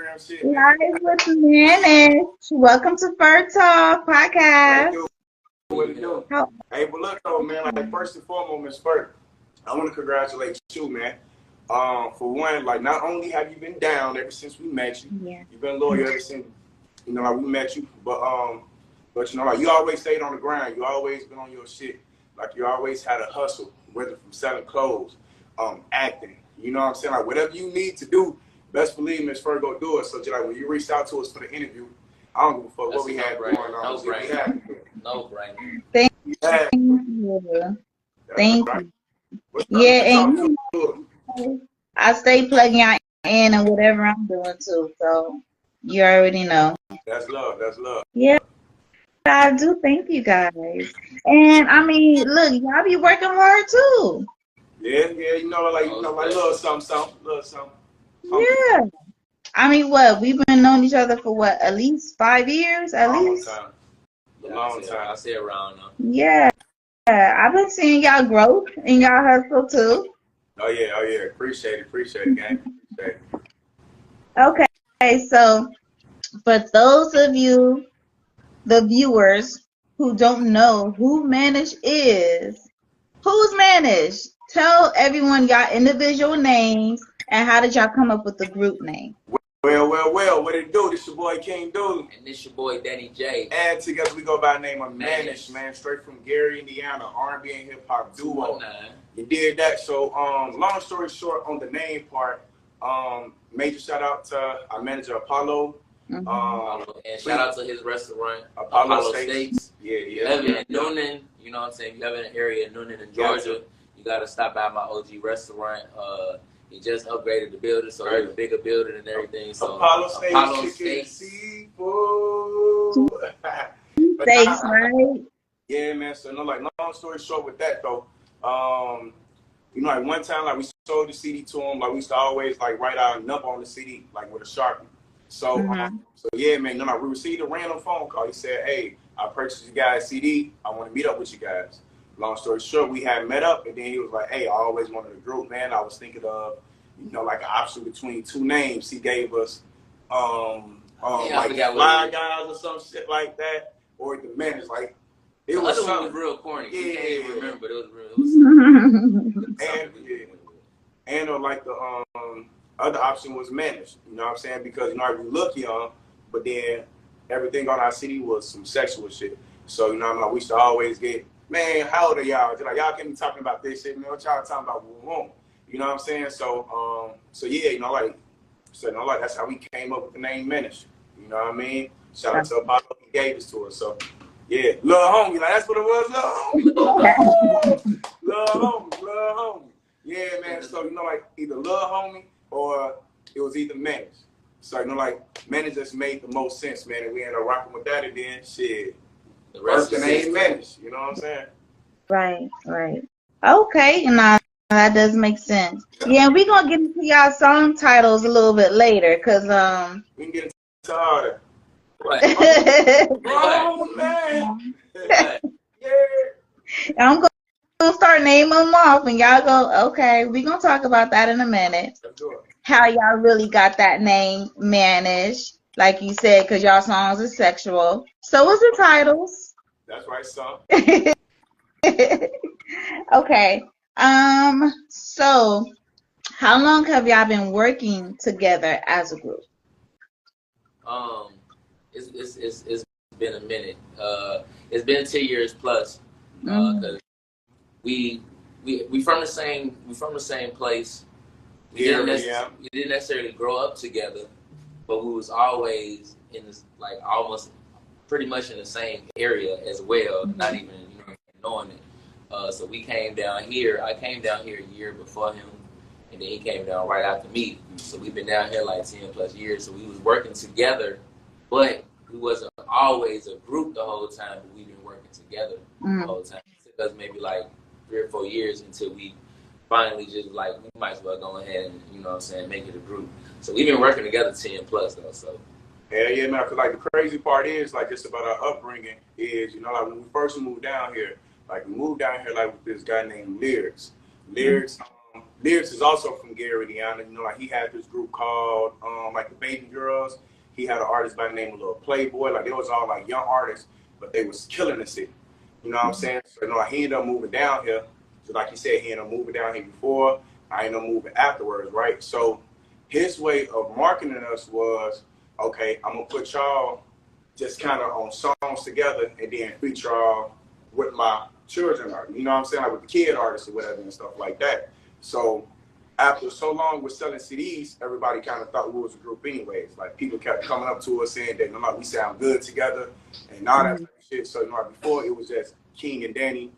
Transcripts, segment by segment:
Instagram shit, man. Live with Mannish. Welcome to Fur Talk Podcast. What it do? Hey, but look though, man, like first and foremost, Miss Fur, I want to congratulate you, man. For one, like not only have you been down ever since we met you, you've been loyal ever since, like we met you, but like you always stayed on the grind. You always been on your shit. Like you always had a hustle, whether from selling clothes, acting. You know what I'm saying? Like whatever you need to do, best believe Miss Fur go do it. So just like when you reached out to us for the interview, I don't give a fuck what we had going on. No brainer. Thank you. Thank you. Yeah, and I stay plugging out in and whatever I'm doing too. So you already know. That's love. That's love. Yeah, I do. Thank you guys. And I mean, look, y'all be working hard too. Yeah, like little something. Yeah. I mean, what? We've been knowing each other for what? At least 5 years? At least? Long time. I say around now. Yeah. I've been seeing y'all growth and y'all hustle too. Oh yeah. Appreciate it, gang. Appreciate it. Okay, so for those of you, the viewers who don't know who Mannish is, who's Mannish? Tell everyone y'all individual names and how did y'all come up with the group name? Well, what it do? This your boy King Dooley. And this your boy Danny J. And together we go by the name of Mannish, man, straight from Gary, Indiana, R&B and hip hop duo. You did that. So, long story short, on the name part, major shout out to our manager Apollo. And shout out to his restaurant, Apollo Steaks. Yeah. In Noonan, you know what I'm saying? If you live in an area in Noonan in Georgia, you gotta stop by my OG restaurant. He just upgraded the building, so it's a bigger building and everything. So Apollo Steaks, seafood. Steaks, right? Yeah, man. So like long story short with that though, like one time like we sold the CD to him, like we used to always like write our number on the CD like with a Sharpie. So yeah, man. Like we received a random phone call. He said, "Hey, I purchased you guys CD. I want to meet up with you guys." Long story short, we had met up, and then he was like, "Hey, I always wanted a group, man. I was thinking of, like an option between two names." He gave us, like Fly Guys or some shit like that, or the Mannish. Like it was something was real corny. Yeah, can't even remember, but it was real. And like the other option was Mannish. You know what I'm saying? Because we look young, but then everything on our CD was some sexual shit. So like we used to always get. Man, how old are y'all? Like y'all can't be talking about this shit, man. What y'all talking about? You know what I'm saying? So, yeah, like that's how we came up with the name Mannish. You know what I mean? Shout out to Apollo, he gave this to us. So, yeah, little homie, like that's what it was, little homie. Yeah, man. So like either little homie or it was either Mannish. So like Mannish just made the most sense, man. And we ended up rocking with that, and then shit. The rest of the name Mannish, you know what I'm saying? Right. Okay, now that does make sense. Yeah, we're gonna get into y'all song titles a little bit later, cause we can get into harder. Grown man. Yeah. I'm gonna start naming them off, and y'all go. Okay, we're gonna talk about that in a minute. How y'all really got that name Mannish? Like you said, because y'all songs are sexual. So is the titles. That's right, son. Okay. So how long have y'all been working together as a group? It's been a minute. It's been 2 years plus. Cause we from the same place. We didn't necessarily grow up together. But we was always in this, like almost pretty much in the same area as well, not even knowing it. So we came down here. I came down here a year before him, and then he came down right after me. So we've been down here like 10 plus years. So we was working together, but we wasn't always a group the whole time. But we've been working together the whole time. It took us maybe like 3 or 4 years until we finally just like we might as well go ahead and make it a group. So we've been working together 10 plus though. So yeah, man. Cause like the crazy part is like just about our upbringing is like when we first moved down here, like we moved down here like with this guy named Lyrics. Lyrics is also from Gary, Indiana. You know, like he had this group called like the Baby Girls. He had an artist by the name of Little Playboy. Like they was all like young artists, but they was killing the city. You know what I'm saying? So you know, like, he ended up moving down here. So like you said, he ended up moving down here before. I ended up moving afterwards, right? So his way of marketing us was, okay, I'm gonna put y'all just kind of on songs together and then feature y'all with my children art. You know what I'm saying? Like with the kid artists or whatever and stuff like that. So after so long with selling CDs, everybody kind of thought we was a group anyways. Like people kept coming up to us saying that, you know, like, we sound good together and all that type of shit. So, you know, like before it was just King and Danny.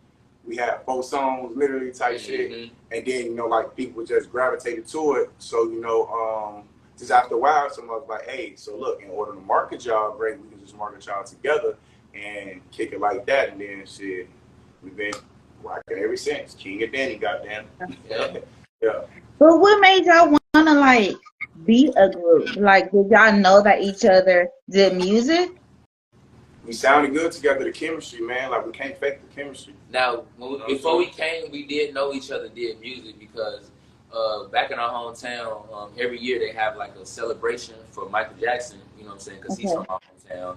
We had 4 songs, literally type shit. And then, you know, like people just gravitated to it. So, you know, just after a while, someone was like, hey, so look, in order to market y'all, great, we can just market y'all together and kick it like that. And then shit, we've been rocking ever since. King and Danny, goddamn. Yeah. Yeah. But what made y'all want to like be a group? Like, did y'all know that each other did music? We sounded good together, the chemistry, man. Like, we can't fake the chemistry. Now, before we came, we did know each other did music because back in our hometown, every year they have like a celebration for Michael Jackson, you know what I'm saying, because he's from our hometown.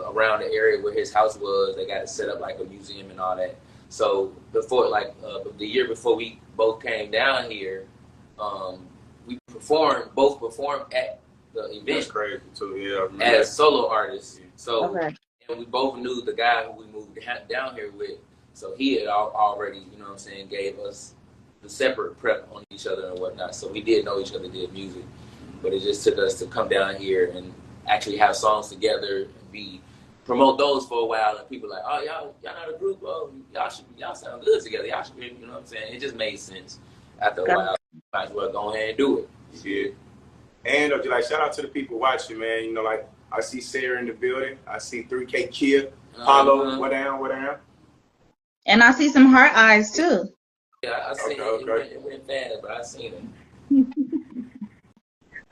Around the area where his house was, they got to set up like a museum and all that. So before, like the year before we both came down here, we both performed at the event. That's crazy too, yeah. As solo artists. So, and we both knew the guy who we moved down here with. So he had already, you know what I'm saying, gave us the separate prep on each other and whatnot. So we did know each other did music. But it just took us to come down here and actually have songs together and promote those for a while. And people like, oh, y'all not a group. Oh, y'all sound good together. Y'all should be, you know what I'm saying? It just made sense after a while. Might as well go ahead and do it. Yeah. And like, shout out to the people watching, man. You know, like, I see Sarah in the building. I see 3K Kia, Paulo, what down. And I see some heart eyes too. Yeah, I seen it. It went fast, but I seen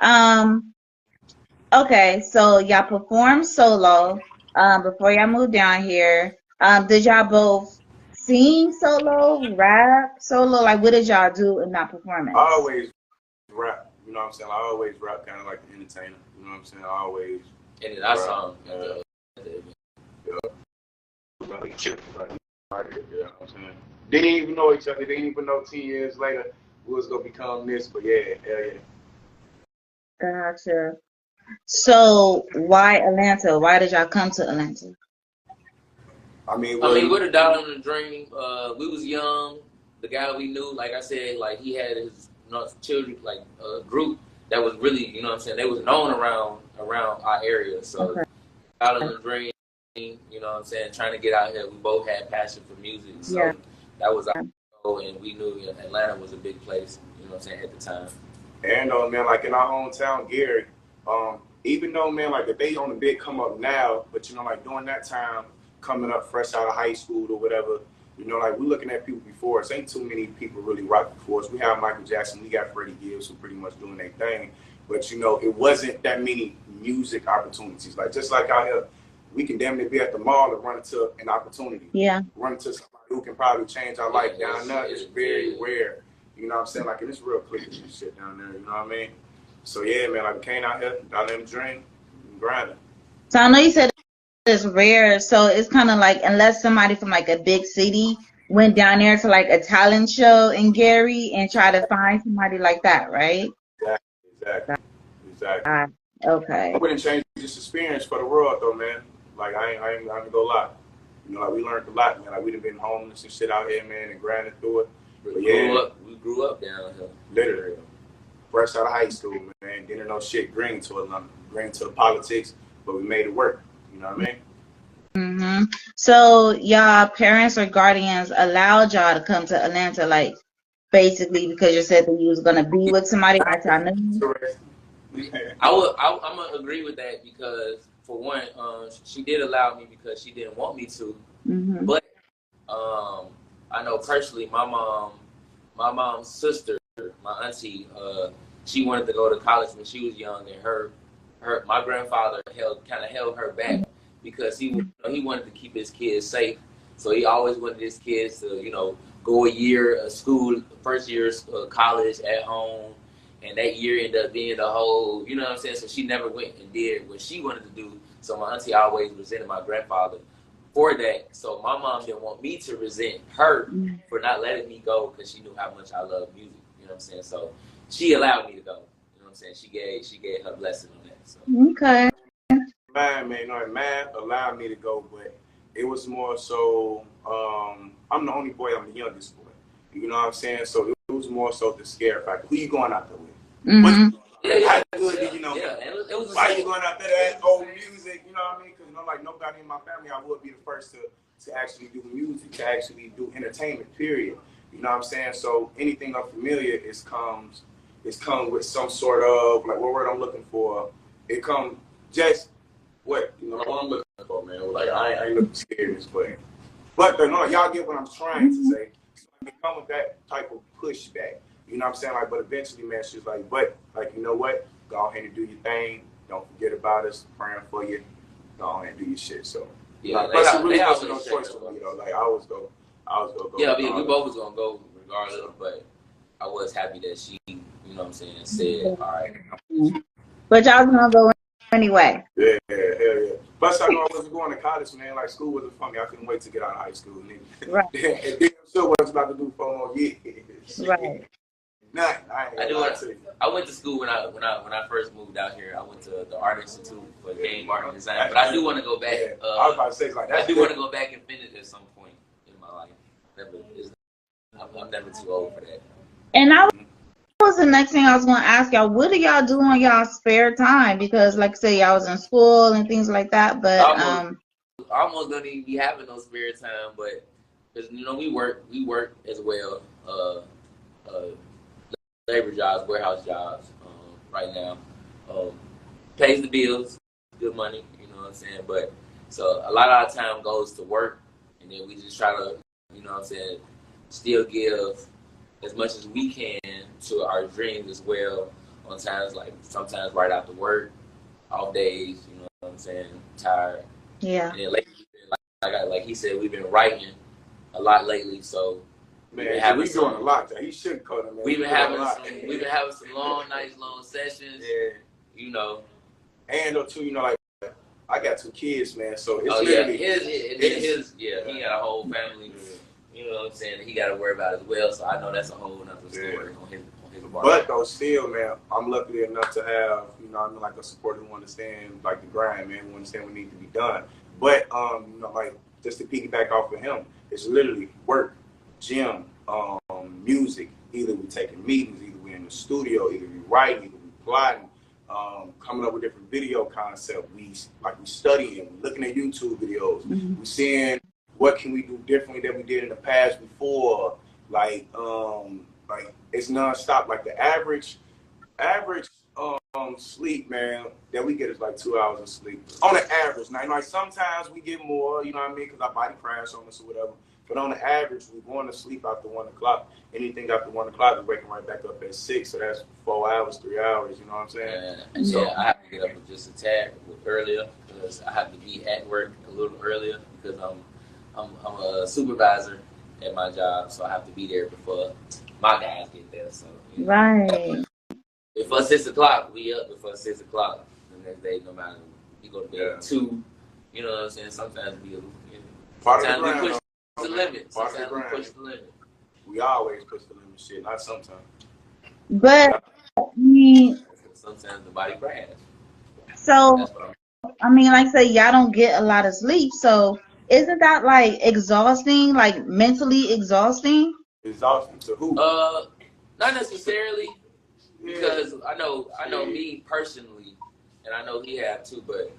it. Okay, so y'all performed solo before y'all moved down here. Did y'all both sing solo, rap solo? Like, what did y'all do in that performance? I always rap. You know what I'm saying? I always rap kind of like an entertainer. You know what I'm saying? I always. And then I saw him. Didn't even know each other. Didn't even know 10 years later we was gonna become this. But yeah, hell yeah. Gotcha. So why Atlanta? Why did y'all come to Atlanta? I mean, with a dollar in the dream. We was young. The guy we knew, like I said, like he had his children, like a group that was really, you know what I'm saying, they was known around our area. So dollar in the dream, you know what I'm saying, trying to get out here. We both had passion for music. So that was our goal, and we knew Atlanta was a big place, you know what I'm saying, at the time. And man, like in our hometown, Gary, even though, man, like if they on the big come up now, but you know, like during that time, coming up fresh out of high school or whatever, you know, like we're looking at people before us. Ain't too many people really rock before us. We have Michael Jackson, we got Freddie Gibbs who pretty much doing their thing. But you know, it wasn't that many music opportunities. Like just like out here, we can damn near be at the mall and run into an opportunity. Yeah. Run into somebody who can probably change our life down there. It's very rare. You know what I'm saying? Like, and it's real quick and shit down there, you know what I mean? So yeah, man, like we came out here, down in the dream, grinding. So I know you said it's rare, so it's kind of like unless somebody from like a big city went down there to like a talent show in Gary and try to find somebody like that, right? Exactly. Okay. I wouldn't change this experience for the world though, man. Like I ain't gonna go lie. You know, like we learned a lot, man. Like we done been homeless and shit out here, man, and grinding through it. We grew up down here. Literally. Fresh out of high school, man. Didn't know shit green to Atlanta, green to the politics, but we made it work. You know what I mean? So y'all parents or guardians allowed y'all to come to Atlanta, like basically because you said that you was gonna be with somebody that y'all knew? I'm gonna agree with that because for one, she did allow me because she didn't want me to. But I know personally, my mom's sister, my auntie, she wanted to go to college when she was young, and my grandfather held her back because he wanted to keep his kids safe, So he always wanted his kids to, you know, go a year of school, first year of college at home. And that year ended up being the whole, you know what I'm saying? So she never went and did what she wanted to do. So my auntie always resented my grandfather for that. So my mom didn't want me to resent her for not letting me go because she knew how much I love music. You know what I'm saying? So she allowed me to go. You know what I'm saying? She gave her blessing on that. So. Okay. Man, you know, math allowed me to go, but it was more so, I'm the only boy, I'm the youngest boy. You know what I'm saying? So it was more so the scare factor. Who you going out there with? How good did you know? Yeah, it was why you going out there to that old music? You know what I mean? Because, you know, like nobody in my family, I would be the first to actually do music, to actually do entertainment, period. You know what I'm saying? So anything unfamiliar comes with some sort of, like, what word I'm looking for? It comes just what, you know, what I'm looking for, man. Like, I ain't looking serious, but no, y'all get what I'm trying to say. So it come with that type of pushback. You know what I'm saying? Like, but eventually, man, she's like, but, like, you know what? Go ahead and do your thing. Don't forget about us. Praying for you. Go ahead and do your shit. So, yeah, like, but it really wasn't no choice for me, though. Like, I was gonna go. Yeah, I mean, we both was gonna go regardless, but I was happy that she, you know what I'm saying, said, all right. But y'all was gonna go anyway. Yeah, hell yeah. Plus, I know I wasn't going to college, man. Like, school wasn't for me. I couldn't wait to get out of high school. Right. And then still was about to do 4 more years. Right. I went to school when I first moved out here. I went to the Art Institute for Game Art and Design. But I do want to go back. Yeah. I was about to say, like, I do want to go back and finish at some point in my life. I'm never too old for that. And that was the next thing I was going to ask y'all. What do y'all do on y'all spare time? Because, like I said, y'all was in school and things like that. But I almost don't even be having no spare time. But because, you know, we work as well. Labor jobs, warehouse jobs, right now. Pays the bills, good money, you know what I'm saying? But so a lot of our time goes to work, and then we just try to, you know what I'm saying, still give as much as we can to our dreams as well on times, like sometimes right after work, off days, you know what I'm saying, tired. Yeah. And then lately, like he said, we've been writing a lot lately, so man, we doing a lot. He should call him. We've been having some long nights, long sessions. Yeah. You know. And too, you know, like I got 2 kids, man. So it's literally he got a whole family. You know what I'm saying? That he got to worry about as well. So I know that's a whole other story on his part. But though, still, man, I'm lucky enough to have, you know, I mean, like a supporter who understand like the grind, man, who understand what needs to be done. But you know, like just to piggyback off of him, it's literally work, gym, music. Either we taking meetings, either we in the studio, either we writing, either we plotting, coming up with different video concepts. We studying, we looking at YouTube videos, we seeing what can we do differently than we did in the past before. Like it's nonstop. Like the average sleep, man, that we get is like 2 hours of sleep on the average. Now, like sometimes we get more, you know what I mean, because our body crash on us or whatever. But on the average, we're going to sleep after 1 o'clock. Anything after 1 o'clock, we're waking right back up at 6. So that's 4 hours, 3 hours. You know what I'm saying? Yeah, I have to get up just a tad earlier because I have to be at work a little earlier because I'm a supervisor at my job, so I have to be there before my guys get there. So right. Before 6 o'clock, we up before 6 o'clock the next day. No matter you go to bed at 2, you know what I'm saying. Sometimes we sometimes we push the limit. Sometimes we push the limit. We always push the limit, shit. Not sometimes. But I mean, sometimes the body crash. So I mean, like I say, y'all don't get a lot of sleep. So isn't that like exhausting, like mentally exhausting? Exhausting to who? Not necessarily, because I know me personally, and I know he have too. But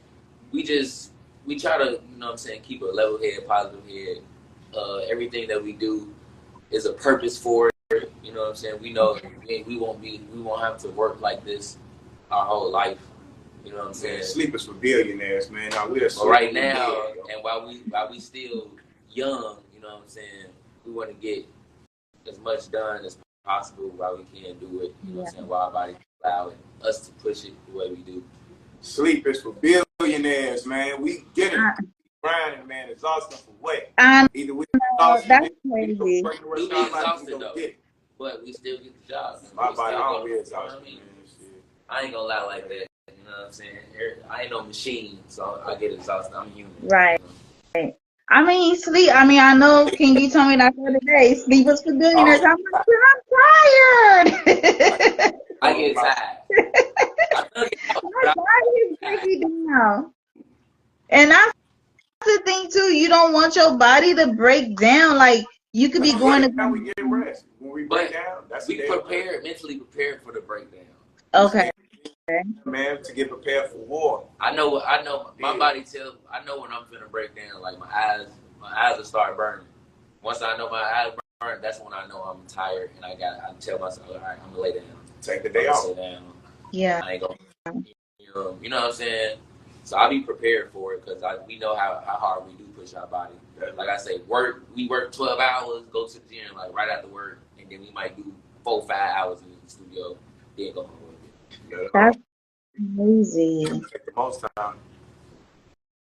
we try to, you know what I'm saying, keep a level head, positive head. Everything that we do is a purpose for it. You know what I'm saying? We know we won't have to work like this our whole life. You know what I'm saying? Sleep is for billionaires, man. Now we're but right now, and while we still young, you know what I'm saying, we want to get as much done as possible while we can do it. You know what I'm saying? While our body allowing us to push it the way we do. Sleep is for billionaires, man. We get it. grinding, man, exhausting for what? I Either we know, that's crazy. We be exhausted though, but we still get the job. My body, I don't be exhausted. I ain't gonna lie like that. You know what I'm saying? I ain't no machine, so I get exhausted. I'm human. Right. You know? I mean, sleep. I mean, I know Kingy told me that the other day. Sleep was for billionaires. I'm like, I'm tired. I get tired. My body is breaking down. And that's the thing too. You don't want your body to break down. Like you could be going to. We get rest when we break down. That's we prepared, mentally prepared for the breakdown. Okay. Man, to get prepared for war. I know. My body tells. I know when I'm finna break down. Like my eyes will start burning. Once I know my eyes burn, that's when I know I'm tired, and I tell myself, all right, I'm gonna lay down. Take the day off. Sit down. Yeah. I ain't gonna. You know what I'm saying? So I'll be prepared for it because we know how hard we do push our body. Like I say, we work 12 hours, go to the gym like right after work, and then we might do 4-5 hours in the studio, then go home. That's crazy. Take the most time.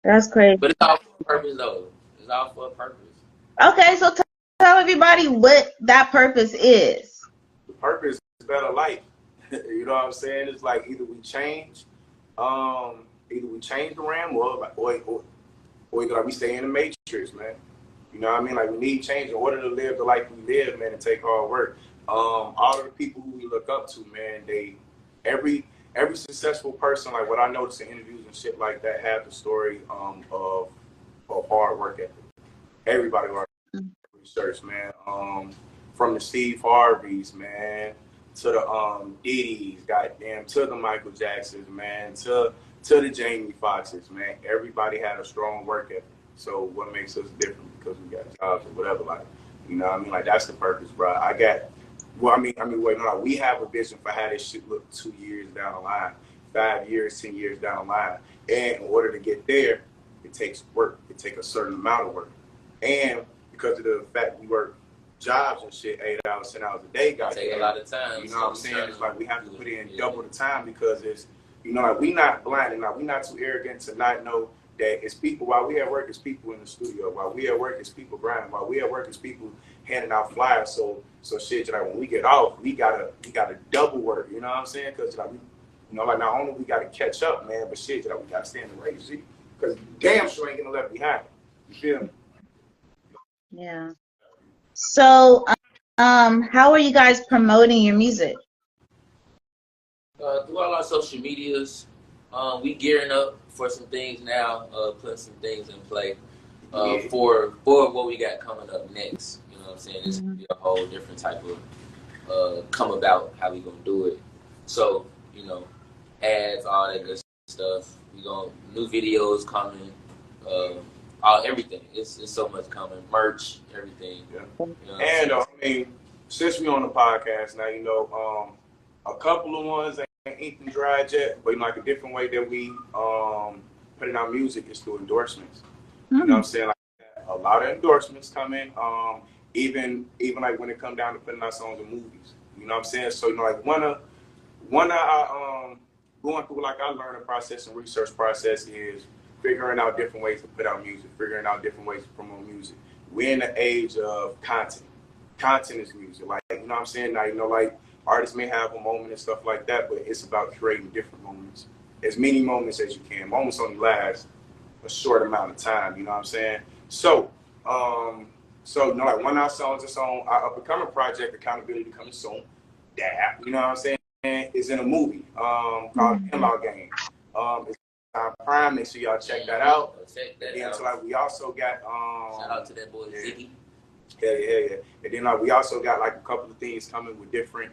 That's crazy. But it's all for a purpose, though. It's all for a purpose. Okay, so tell everybody what that purpose is. The purpose is better life. You know what I'm saying? It's like either we change the RAM or either we stay in the matrix, man. You know what I mean? Like we need change in order to live the life we live, man, and take hard work. All of the people who we look up to, man, every successful person, like what I noticed in interviews and shit like that, have the story of hard work ethic. Everybody research, man. From the Steve Harveys, man, to the Diddy's, goddamn, to the Michael Jacksons, man, to the Jamie Foxxes, man. Everybody had a strong work ethic. So what makes us different? Because we got jobs or whatever, like, you know what I mean? Like that's the purpose, bro. We have a vision for how this shit look 2 years down the line, 5 years, 10 years down the line. And in order to get there, it takes work. It takes a certain amount of work. And because of the fact we work jobs and shit, 8 hours, 10 hours a day, guys. Take a lot of time. You know what I'm saying? It's like we have to put in double the time because it's, you know, like we not blind enough. We not too arrogant to not know that it's people. While we at work, it's people in the studio. While we at work, it's people grinding. While we at work, it's people handing out flyers. So shit, like when we get off, we gotta double work. You know what I'm saying? Because like not only we gotta catch up, man, but shit, like we gotta stay in the race. See? Because damn sure ain't gonna left behind. You feel me? Yeah. So, how are you guys promoting your music? Through all our social medias, we gearing up for some things now, putting some things in play for what we got coming up next. You know what I'm saying? It's gonna be a whole different type of come about how we gonna do it. So, you know, ads, all that good stuff. New videos coming, everything. It's so much coming. Merch, everything. Yeah. You know and I mean, since we on the podcast now, you know, a couple of ones ain't inked and dried yet, but like a different way that we put in our music is through endorsements. You know what I'm saying? Like a lot of endorsements come in, even like when it come down to putting our songs in movies. You know what I'm saying? So you know, like one of our going through like our learning process and research process is figuring out different ways to put out music, figuring out different ways to promote music. We're in the age of content. Content is music. Like, you know what I'm saying? Now, you know, like artists may have a moment and stuff like that, but it's about creating different moments. As many moments as you can. Moments only last a short amount of time, you know what I'm saying? So, you know, like one of our songs is on our up-and-coming project, Accountability Coming Soon. That, you know what I'm saying? Is in a movie called In-Law Game. It's on Prime, make sure y'all check that out. And so like we also got shout out to that boy Ziggy. Yeah. And then like we also got like a couple of things coming with different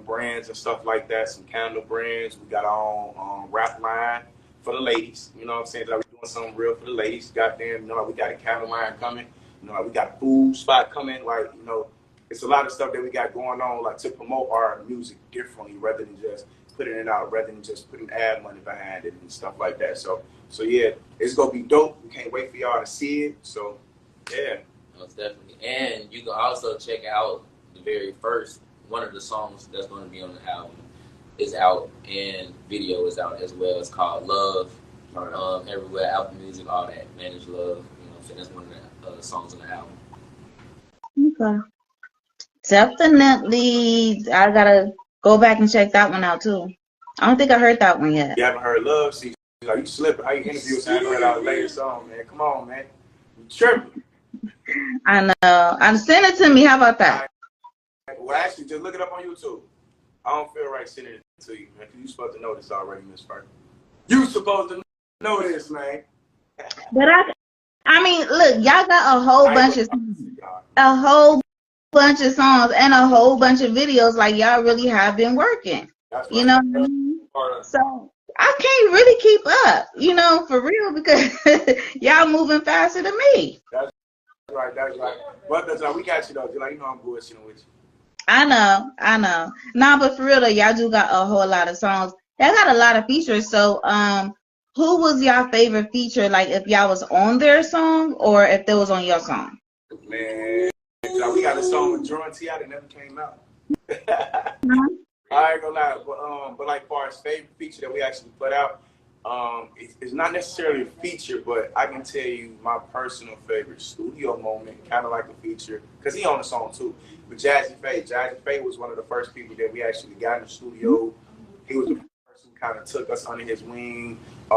brands and stuff like that. Some candle brands. We got our own rap line for the ladies. You know what I'm saying? Like we're doing something real for the ladies. Goddamn, you know, like we got a candle line coming. You know, like we got a food spot coming. Like, you know, it's a lot of stuff that we got going on, like to promote our music differently, rather than just putting it out, rather than just putting ad money behind it and stuff like that. So yeah, it's gonna be dope. We can't wait for y'all to see it. So yeah, most definitely. And you can also check out the very first one of the songs that's going to be on the album is out, and video is out as well. It's called Love. everywhere, Apple Music, all that. Mannish Love, that's one of the songs on the album. Okay. Definitely, I gotta go back and check that one out too. I don't think I heard that one yet. You haven't heard Love? See, like you slipping. How you interview us? I haven't heard our latest song, man. Come on, man. You tripping. I know. Send it to me. How about that? Well, actually, just look it up on YouTube. I don't feel right sending it to you, man. You supposed to know this already, Miss First. You supposed to know this, man. But I mean, look, y'all got a whole bunch of songs and a whole bunch of videos. Like y'all really have been working. Right. You know what I mean? So I can't really keep up, for real, because y'all moving faster than me. That's right. But that's right. We got you though. I'm bullshitting with you. I know. Nah, but for real though, y'all do got a whole lot of songs. Y'all got a lot of features. So, who was y'all favorite feature? Like, if y'all was on their song or if they was on your song? Man, we got a song with Drew and T.I. that never came out. I ain't gonna lie, but like, far as favorite feature that we actually put out, it's not necessarily a feature, but I can tell you my personal favorite studio moment, kind of like a feature, because he on the song too, with Jazzy Faye. Jazzy Faye was one of the first people that we actually got in the studio. He was the person who kind of took us under his wing. We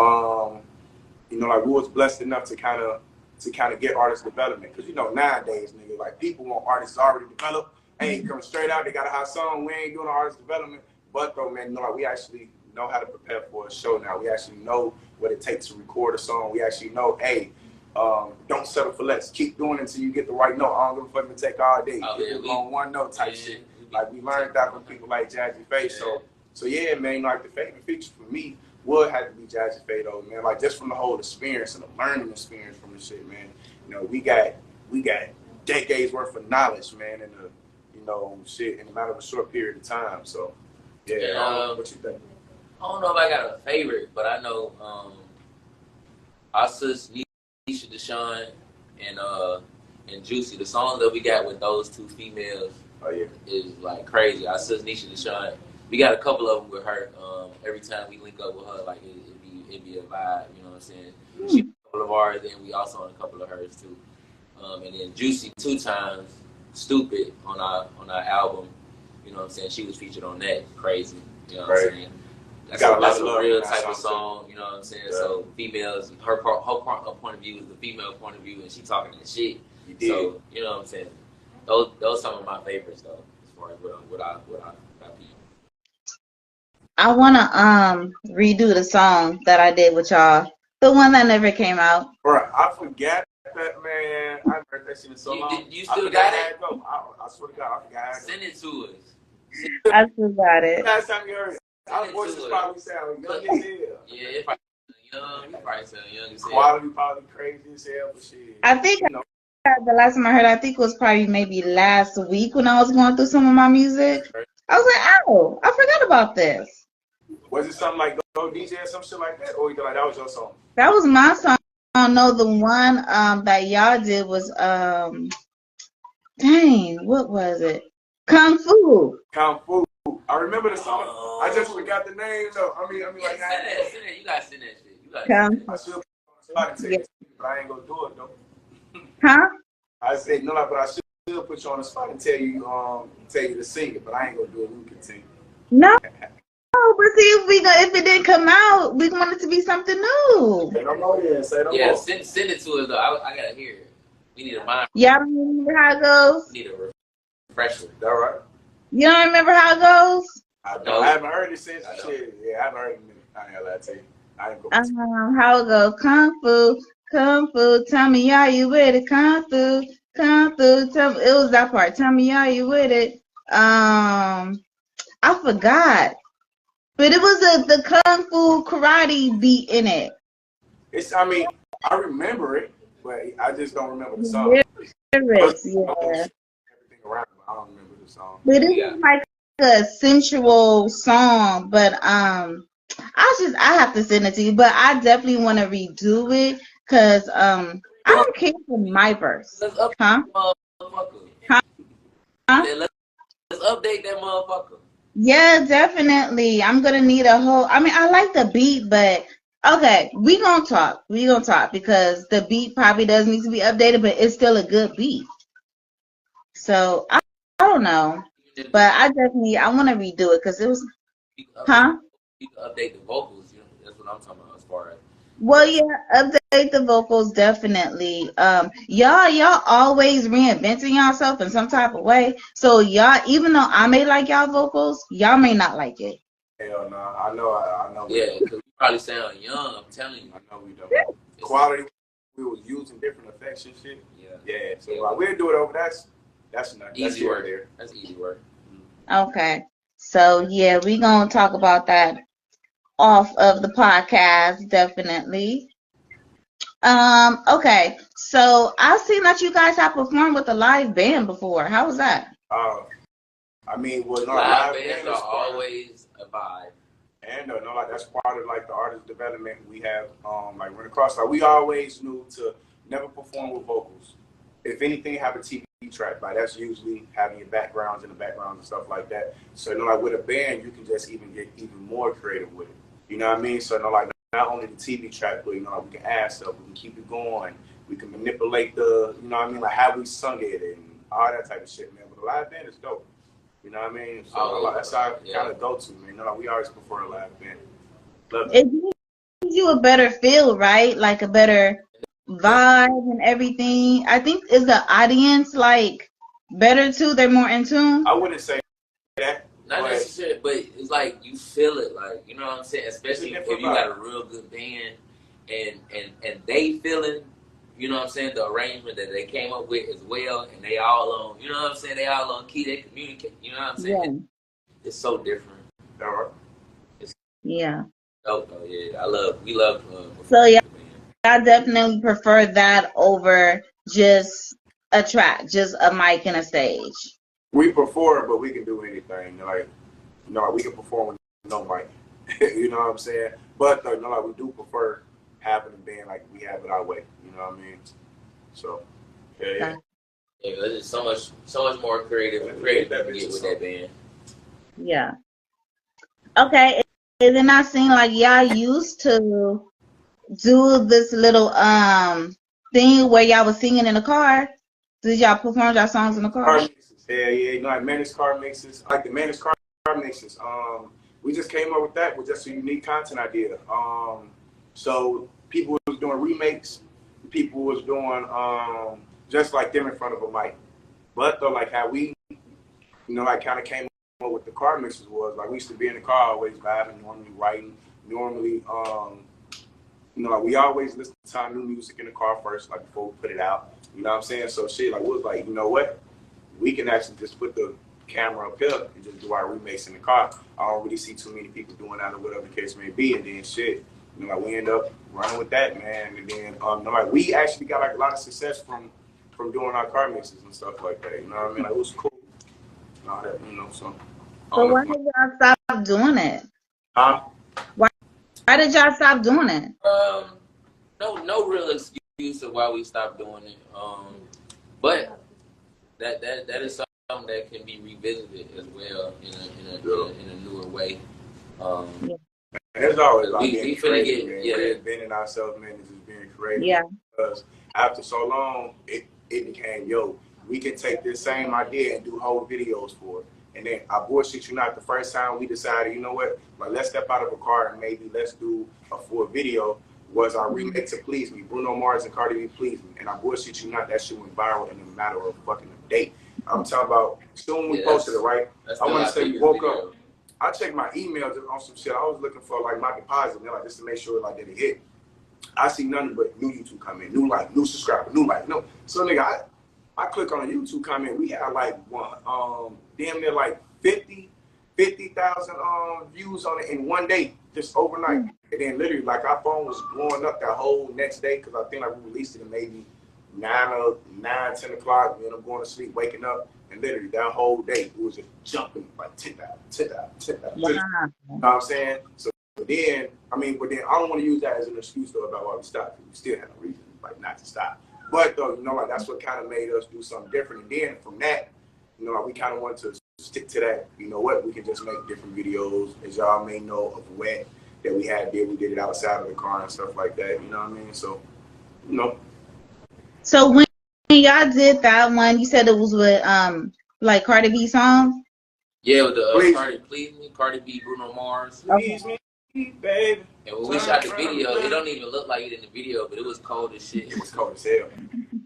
was blessed enough to kind of get artist development, because nowadays, nigga, like, people want artists already developed. Ain't coming straight out. They got a hot song. We ain't doing artist development. But though, man, we actually know how to prepare for a show now. We actually know what it takes to record a song. We actually know, hey, don't settle for less. Keep doing it until you get the right note. I don't give a fuck if it take all day. On one note type shit. Like, we learned that from people like Jazzy Faye. So yeah, man, like, the favorite feature for me would have to be Jazzy Faye though, man. Like, just from the whole experience and the learning experience from the shit, man. We got decades worth of knowledge, man, and shit in a matter of a short period of time. So, yeah, what you think? I don't know if I got a favorite, but I know our sis Nisha Deshawn and Juicy, the songs that we got with those two females is like crazy. Our sis Nisha Deshawn, we got a couple of them with her. Every time we link up with her, like it'd be a vibe, you know what I'm saying? She a couple of ours, and we also on a couple of hers too. And then Juicy 2 times. Stupid on our album, you know what I'm saying? She was featured on that. Crazy, you know what I'm saying? That's a real type of song, you know what I'm saying? Yeah. So females, her point of view is the female point of view, and she talking that shit. So you know what I'm saying? Those some of my favorites though, as far as what I people. I wanna redo the song that I did with y'all, the one that never came out. Bro, I forgot that, man. I heard that shit in so long. You still got it? I swear to God, I forgot. Send it to us. I still got it. Last time you heard it, our voices probably sound young as hell. Yeah, it probably young. You probably sound young as hell. Quality probably crazy as hell, but shit. I think the last time I heard, I think it was probably maybe last week when I was going through some of my music. I was like, oh, I forgot about this. Was it something like Go DJ or some shit like that, or you like that was your song? That was my song. I don't know, the one that y'all did was dang, what was it? Kung Fu. Kung Fu. I remember the song. I just forgot the name though. I mean, like, send that. You gotta send that shit. You gotta Kung Fu. I should put you on the spot and tell you, but I ain't gonna do it though. Huh? I said no, but I should put you on the spot and tell you to sing it, but I ain't gonna do it. We can continue. No. Oh, but see, if it didn't come out, we want it to be something new. Say no more, yeah. Say no more. Yeah, send it to us though. I gotta hear it. We need a mind. Y'all don't remember how it goes? We need a refresher. All right. You don't remember how it goes? I haven't heard it since shit. Yeah, I haven't heard it. I ain't gonna lie to you. I ain't gonna. How it goes? Kung Fu. Tell me, are you with it? Kung Fu. Tell me, it was that part. Tell me, are you with it? I forgot. But it was the Kung Fu karate beat in it. I remember it, but I just don't remember the song. Lyrics, yeah. Everything around it, I don't remember the song. But it was like a sensual song, but I have to send it to you. But I definitely want to redo it because I don't care for my verse. Let's update Let's update that motherfucker. Yeah, definitely. I'm gonna need a whole. I mean, I like the beat, but Okay, we gonna talk. We gonna talk because the beat probably does need to be updated, but it's still a good beat. So I don't know, but I want to redo it because it was, huh? You can update the vocals. You know, that's what I'm talking about as far as. Well, yeah, update the vocals definitely. Y'all always reinventing yourself in some type of way. So y'all, even though I may like y'all vocals, y'all may not like it. Hell no, I know. Yeah, because we probably sound young. I'm telling you. I know we don't. Quality, we was using different effects and shit. Yeah. So like, we'll do it over. That's nothing. Easy work there. That's easy work. Okay, so yeah, we gonna talk about that off of the podcast, definitely. Okay, so I've seen that you guys have performed with a live band before. How was that? I mean, well, no, live bands are always a vibe. And no, like that's part of like the artist development we have. Like run across, like we always knew to never perform with vocals. If anything, have a TV track. Like that's usually having your backgrounds in the background and stuff like that. So like with a band, you can just even get even more creative with it. You know what I mean? So like not only the TV track, but like we can add stuff, we can keep it going, we can manipulate the, you know what I mean, like how we sung it and all that type of shit, man. But the live band is dope. You know what I mean? So that's our kind of go-to, man. Like, we always prefer a live band. Love it. It gives you a better feel, right? Like a better vibe and everything. I think is the audience like better too? They're more in tune. I wouldn't say that. Not necessarily, but it's like you feel it, like, you know what I'm saying? Especially if you got a real good band and they feeling, you know what I'm saying, the arrangement that they came up with as well, and they all on, you know what I'm saying, they all on key, they communicate, you know what I'm saying? Yeah. It's so different. Yeah. Oh, yeah, we love so yeah, I definitely prefer that over just a track, just a mic and a stage. We prefer it, but we can do anything. Like, we can perform with no mic. You know what I'm saying? But like we do prefer having a band like we have it our way. You know what I mean? So yeah. Yeah, there's so much more creative that we get with that band. Yeah. Okay, and then I seen like y'all used to do this little thing where y'all was singing in the car. Did y'all perform y'all songs in the car? Yeah. Like Mannish car mixes, like the Mannish car mixes. We just came up with that with just a unique content idea. So people was doing remakes, people was doing just like them in front of a mic. But though, like how we, like kind of came up with the car mixes was like we used to be in the car always vibing, normally writing, normally like we always listen to our new music in the car first, like before we put it out. You know what I'm saying? So shit, like we was like, you know what? We can actually just put the camera up here and just do our remakes in the car. I don't really see too many people doing that or whatever the case may be. And then shit, like we end up running with that, man. And then like we actually got like a lot of success from doing our car mixes and stuff like that. You know what I mean? Like, it was cool. And all that, so. So why did y'all stop doing it? Huh? Why did y'all stop doing it? No real excuse of why we stopped doing it. But that is something that can be revisited as well in a newer way. There's always like we creative, reinventing ourselves, man, and just being creative. Yeah. Because after so long, it became, we can take this same idea and do whole videos for it. And then I bullshit you not, the first time we decided, you know what, like let's step out of a car and maybe let's do a full video was our remake to Please Me. Bruno Mars and Cardi B Please Me. And I bullshit you not, that shit went viral in a matter of fucking a day. I'm talking about soon we posted it, right? I want to say we woke up. I checked my emails on some shit. I was looking for like my deposit, man, like just to make sure like that it hit. I see nothing but new YouTube comment, new like, new subscriber, new like, no. So nigga, I click on a YouTube comment. We had like damn near like 50,000 views on it in one day, just overnight. And then literally like our phone was blowing up that whole next day because I think like we released it at maybe 10 o'clock. We ended up going to sleep, waking up, and literally that whole day it was just jumping like 10,000. You know what I'm saying? So but then I don't want to use that as an excuse though about why we stopped. We still had a reason like not to stop. But though, like that's what kind of made us do something different. And then from that, like we kind of wanted to stick to that. You know what? We can just make different videos, as y'all may know, of Wet. that we had there. We did it outside of the car and stuff like that. You know what I mean? So, you know. So when y'all did that one, you said it was with like Cardi B songs? Yeah, with the Please Me, Cardi B, Bruno Mars. Please me, baby. And when we shot the video, it don't even look like it in the video, but it was cold as shit. It was cold as hell.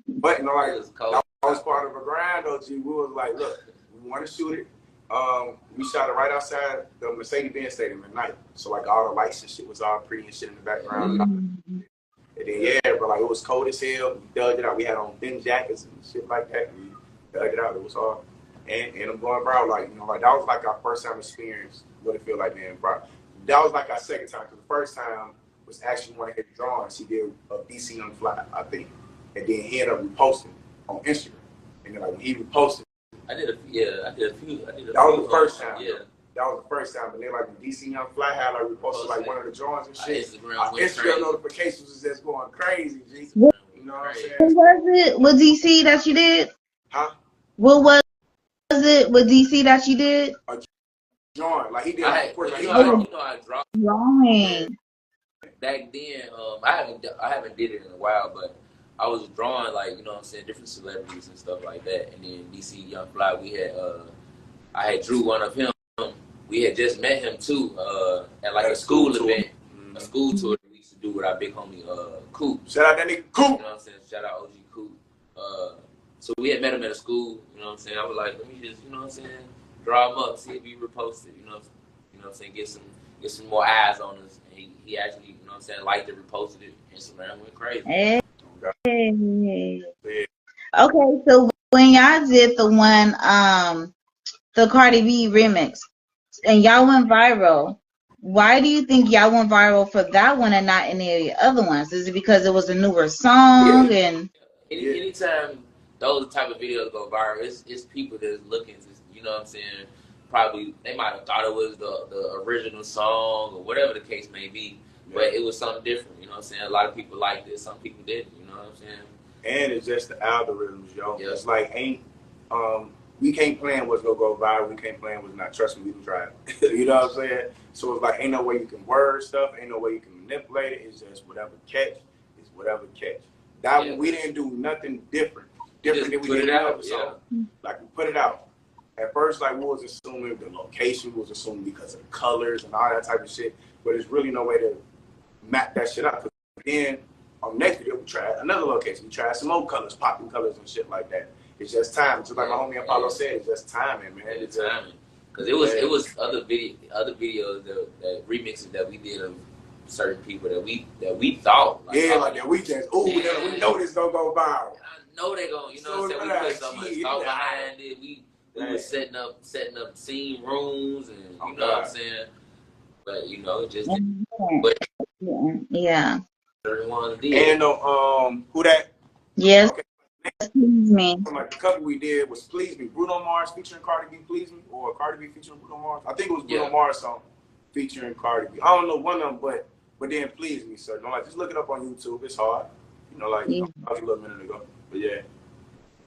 But you know, like that was part of a grind, though. G, we was like, look, we want to shoot it. We shot it right outside the Mercedes-Benz Stadium at night. So like all the lights and shit was all pretty and shit in the background. And then yeah, but like it was cold as hell. We dug it out. We had on thin jackets and shit like that. We dug it out. It was hard. And I'm going, bro, like, you know, like that was like our first time experience what it feel like, man, bro. That was like our second time, because the first time was actually one of his drawings. He did a DC Young Fly, I think. And then he ended up reposting on Instagram. And then like when he reposted, I did a few. That was the first time. Yeah. That was the first time. But then like when DC Young Fly had like reposted like one of the drawings and shit. Instagram notifications was just going crazy, G. You know what I'm saying? What was it with DC that you did? Huh? What was it with DC that you did? Drawing. Like he did I drawing. Back then, I haven't did it in a while, but I was drawing like, you know what I'm saying, different celebrities and stuff like that. And then DC Young Fly, we had I had drew one of him. We had just met him too, at like a school event, a school tour that we used to do with our big homie Coop. Shout out that nigga Coop. You know what I'm saying? Shout out OG Coop. So we had met him at a school, you know what I'm saying? I was like, let me just, you know what I'm saying, draw him up, see if he reposted, you know what I'm saying, get some more eyes on us. And he actually, you know what I'm saying, liked it, reposted it, Instagram went crazy. Hey. Okay, so when y'all did the one, the Cardi B remix, and y'all went viral, why do you think y'all went viral for that one and not any of the other ones? Is it because it was a newer song? Yeah. And anytime those type of videos go viral, it's people that's looking to, you know what I'm saying, probably they might have thought it was the original song or whatever the case may be, but it was something different, you know what I'm saying? A lot of people liked it, some people didn't, you know what I'm saying? And it's just the algorithms, yo. Yeah. It's like we can't plan what's gonna go viral, we can't plan what's not. Trust me, we can try it. You know what I'm saying? So it's like ain't no way you can word stuff, ain't no way you can manipulate it, it's just whatever catch, it's whatever catch. That one, we didn't do nothing different than we did in the episode. Like we put it out. At first, like we was assuming the location, we was assuming because of the colors and all that type of shit, but there's really no way to map that shit up. Then on the next video, we tried another location. We tried some more colors, popping colors and shit like that. It's just time. Just like my homie Apollo said, it's just timing, man. It's timing. Because it was other videos that remixes that we did of certain people that we thought like, like that we just we know this gonna go viral. I know they gonna, you know what I'm saying, we put so much thought behind it. We were setting up scene rooms and you know what I'm saying. But you know, it just yeah. And who that? Yes. Okay. Please Me. Like the cover we did was Please Me. Bruno Mars featuring Cardi B, Please Me, or Cardi B featuring Bruno Mars. I think it was Bruno Mars song featuring Cardi B. I don't know one of them, but then Please Me. So don't just look it up on YouTube. It's hard. You know, like I was a little minute ago. But yeah.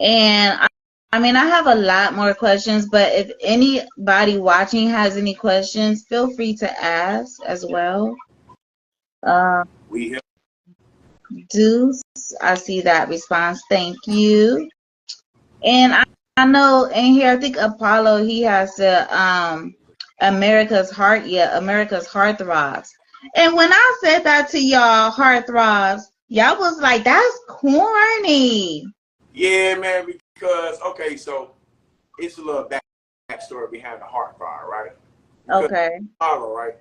And I mean, I have a lot more questions, but if anybody watching has any questions, feel free to ask as well. We here. Deuce, I see that response. Thank you. And I know in here, I think Apollo, he has the America's Heartthrobs. And when I said that to y'all, Heartthrobs, y'all was like, that's corny. Yeah, man, because, okay, so it's a little backstory behind the Heartthrob, right? Because okay. Apollo, right?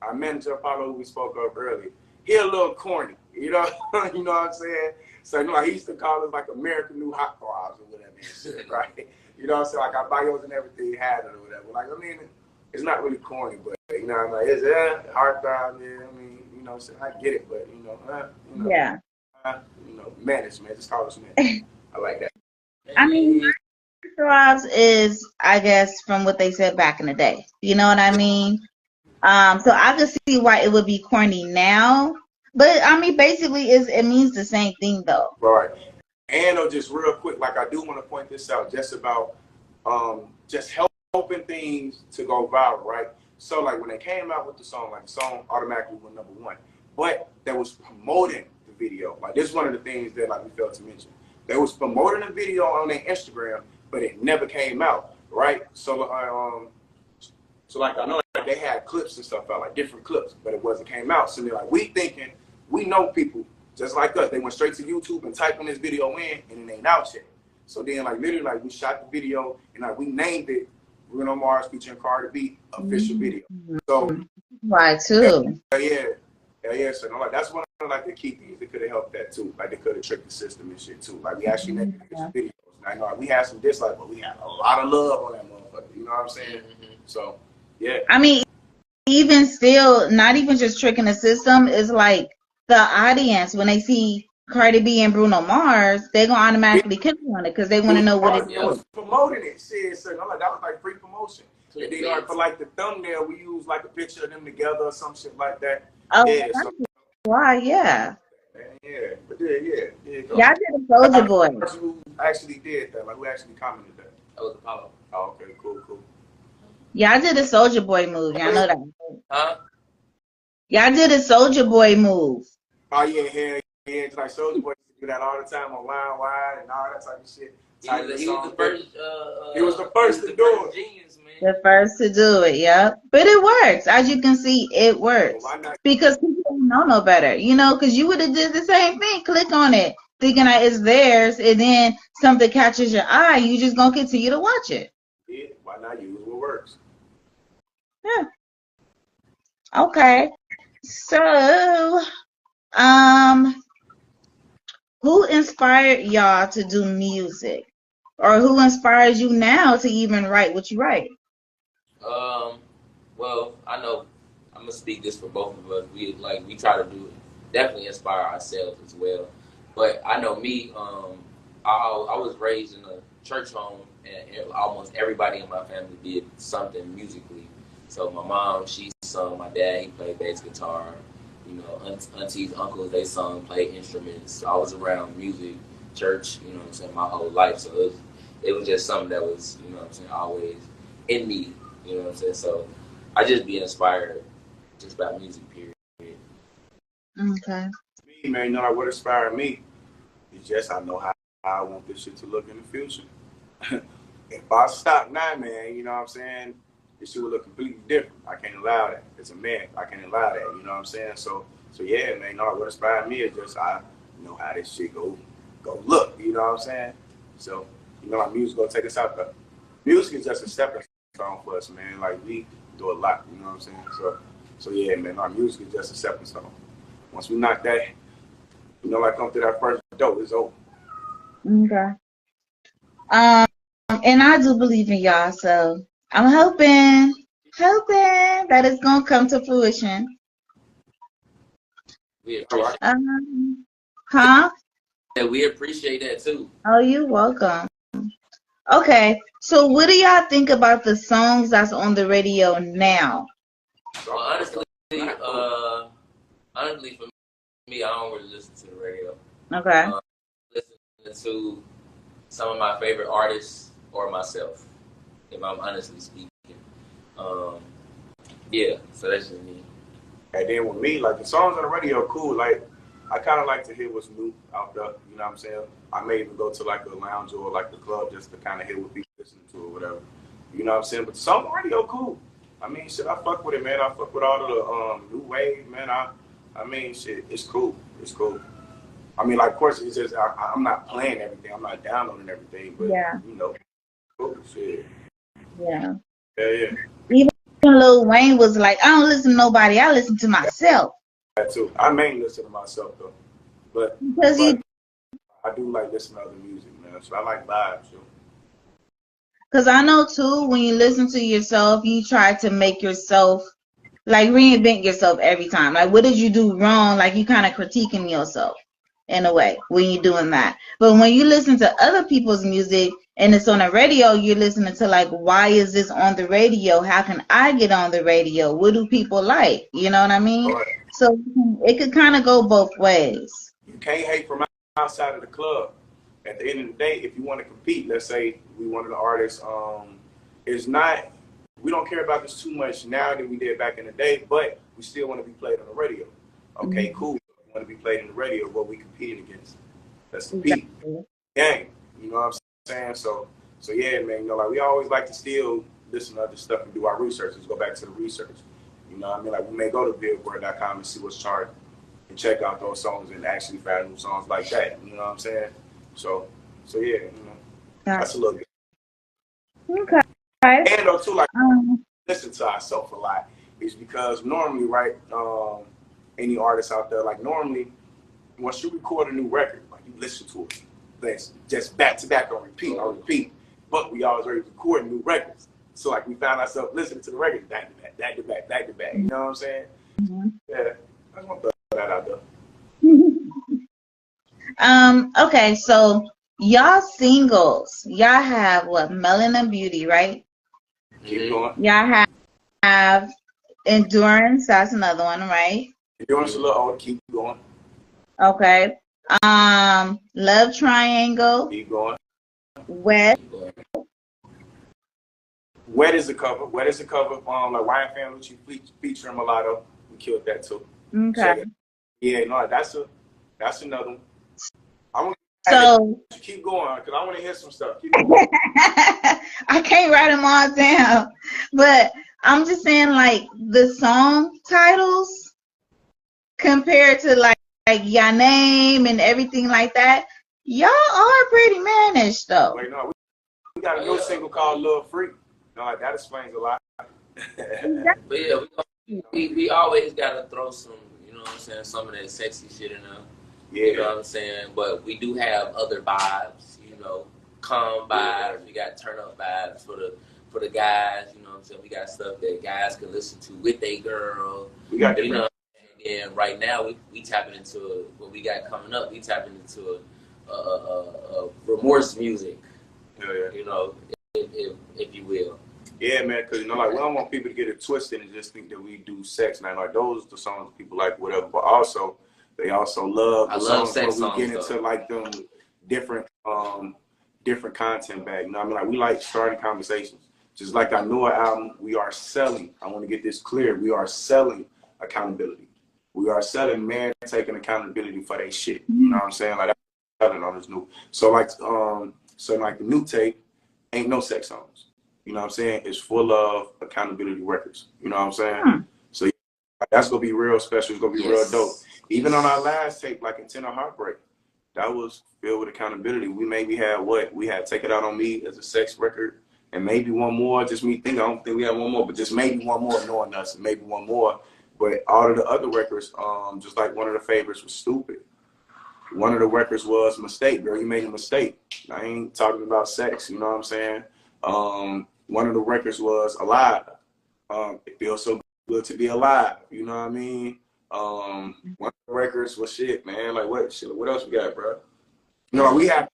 Our manager, Apollo, who we spoke of earlier, he a little corny, you know? You know what I'm saying? So, you know, he used to call us like American New Hot Throbs or whatever, shit, right? You know what I'm saying? Like our bios and everything had it or whatever. Like, I mean, it's not really corny, but, you know, I'm like, it's Heartthrob, yeah, I mean, you know what I'm saying? I get it, but, you know. Yeah. You know, Mannish, man. Just call us Mannish. I like that. I mean, Heartthrobs is, I guess, from what they said back in the day. You know what I mean? So I could see why it would be corny now. But, I mean, basically, it means the same thing, though. Right. And just real quick, like, I do want to point this out just about just helping things to go viral, right? So like when they came out with the song, like the song automatically went #1. But they was promoting the video. Like this is one of the things that like we failed to mention. They was promoting the video on their Instagram, but it never came out, right? So like I know like they had clips and stuff out, like different clips, but it wasn't came out. So they're like, we thinking we know people just like us. They went straight to YouTube and typed in this video in, and it ain't out yet. So then like literally like we shot the video and like we named it Bruno Mars featuring Cardi B official video. So right too. Yeah. So like that's one of like the key things that could have helped that too. Like they could have tricked the system and shit too. Like we actually made official videos. I know we had some dislikes, but we had a lot of love on that motherfucker. You know what I'm saying? So yeah. I mean, even still, not even just tricking the system, is like the audience when they see Cardi B and Bruno Mars, they're gonna automatically click on it because they want to know what it is. Promoting it, shit. So I'm like, that was like free promotion. And then like, for like the thumbnail, we use like a picture of them together or some shit like that. Oh, yeah. So, why? Yeah. Yeah, but yeah. Y'all did a Soulja Boy. Who actually did that? Like who actually commented that? That was Apollo. Oh, okay, cool. Y'all did a Soulja Boy move. Y'all know that. Huh? Y'all did a Soulja Boy move. Oh yeah, hell yeah. It's like Soulja Boy do that all the time on Line Wide and all that type of shit. He was the first. He was the first to do it. Genius, man. The first to do it, yep. But it works. As you can see, it works. Well, because people don't know no better, you know, because you would have did the same thing. Click on it, thinking that it's theirs, and then something catches your eye. You just going to continue to watch it. Yeah, why not use what works? Yeah. Okay. So, who inspired y'all to do music? Or who inspires you now to even write what you write? Well, I know I'm gonna speak this for both of us. We try to do definitely inspire ourselves as well. But I know me, I was raised in a church home, and almost everybody in my family did something musically. So my mom, she sung. My dad, he played bass guitar. You know, aunties, uncles, they sung, played instruments. So I was around music, church, you know what I'm saying, my whole life. So it was just something that was, you know what I'm saying, always in me, you know what I'm saying. So I just be inspired just by music, period. Okay. Me, man, you know, like what inspired me is just I know how I want this shit to look in the future. If I stop now, man, you know what I'm saying, this shit will look completely different. I can't allow that. It's a man. I can't allow that. You know what I'm saying? So yeah, man. You know what inspired me is just I know how this shit go look. You know what I'm saying? So you know, like music gonna take us out there. Music is just a stepping stone for us, man. Like we do a lot. You know what I'm saying? So yeah, man. Our music is just a stepping stone. Once we knock that, you know, like come through that first door, it's over. Okay. And I do believe in y'all, so I'm hoping that it's gonna come to fruition. We appreciate huh? Yeah, we appreciate that too. Oh, you're welcome. Okay, so what do y'all think about the songs that's on the radio now? Well, honestly, for me, I don't really listen to the radio. Okay. Listen to some of my favorite artists or myself, if I'm honestly speaking. Yeah, so that's just me. And then with me, like the songs on the radio are cool. Like I kind of like to hear what's new out there. You know what I'm saying? I may even go to like a lounge or like the club just to kind of hear what people listening to or whatever. You know what I'm saying? But the song on the radio cool. I mean, shit, I fuck with it, man. I fuck with all of the new wave, man. I mean, shit, it's cool. It's cool. I mean, like, of course, it's just I'm not playing everything. I'm not downloading everything, but you know, cool shit. Yeah. Yeah. Even Lil Wayne was like, I don't listen to nobody. I listen to myself. That too. I mainly listen to myself though, but I do like listening to other music, man. So I like vibes, yo. Because I know too, when you listen to yourself, you try to make yourself like reinvent yourself every time. Like, what did you do wrong? Like, you kind of critiquing yourself in a way when you're doing that. But when you listen to other people's music and it's on the radio, you're listening to like, why is this on the radio? How can I get on the radio? What do people like? You know what I mean? Right. So it could kind of go both ways. You can't hate from outside of the club. At the end of the day, if you want to compete, let's say we one of the artists, it's not we don't care about this too much now than we did back in the day, but we still want to be played on the radio. Okay, cool. We want to be played on the radio. What we competing against? Let's compete. Gang. You know what I'm saying? So yeah, man. You know, like we always like to still listen to other stuff and do our research. Let's go back to the research. You know what I mean? Like we may go to Billboard.com and see what's charted and check out those songs and actually find new songs like that. You know what I'm saying? So yeah, you know, that's a little bit. Okay. And though too, like listen to ourselves a lot is because normally, right? Any artists out there, like normally, once you record a new record, like you listen to it, that's just back to back on repeat. But we always already recording new records, so like we found ourselves listening to the record back to back. You know what I'm saying? Yeah, I just want to throw that out there. Okay, so y'all singles, y'all have what? Melanin Beauty, right? Keep going. Y'all have Endurance. That's another one, right? Endurance a little old. Keep going. Okay. Love Triangle. Keep going. Wet. Wet is a cover. Wet is a cover from like Ryan Family featuring Mulatto. We killed that too. Okay. So, yeah, no, that's another one. I want to keep going because I want to hear some stuff. Keep going. I can't write them all down, but I'm just saying like the song titles compared to like your name and everything like that. Y'all are pretty mannish though. Wait, no, we got a new single called Love Free. No, like, that explains a lot. But yeah, we always gotta throw some, you know what I'm saying, some of that sexy shit in there. Yeah. You know what I'm saying? But we do have other vibes, you know, calm vibes. We got turn up vibes for the guys, you know what I'm saying? We got stuff that guys can listen to with their girl. We got different. You know, and right now we tapping into what we got coming up. We tapping into a remorse music. Yeah. You know, if you will. Yeah, man, because, you know, like, we don't want people to get it twisted and just think that we do sex. Now, like, those are the songs people like, whatever. But also, they also love the songs where we get into, like, them different content bag. You know what I mean? Like, we like starting conversations. Just like our newer album, we are selling. I want to get this clear. We are selling accountability. We are selling men taking accountability for their shit. You know what I'm saying? Like, that's selling on this new. So, like, the new tape ain't no sex songs. You know what I'm saying? It's full of accountability records. You know what I'm saying? So that's going to be real special. It's going to be real dope. Even on our last tape, like Intent of Heartbreak, that was filled with accountability. We maybe had we had Take It Out on Me as a sex record, and maybe one more, just me thinking. I don't think we have one more, but just maybe one more, Knowing Us, and maybe one more. But all of the other records, just like one of the favorites was Stupid. One of the records was Mistake, girl, you made a mistake. I ain't talking about sex, you know what I'm saying? One of the records was Alive. It feels so good to be alive, you know what I mean? One of the records was shit, man. Like what else we got, bro? You know, we had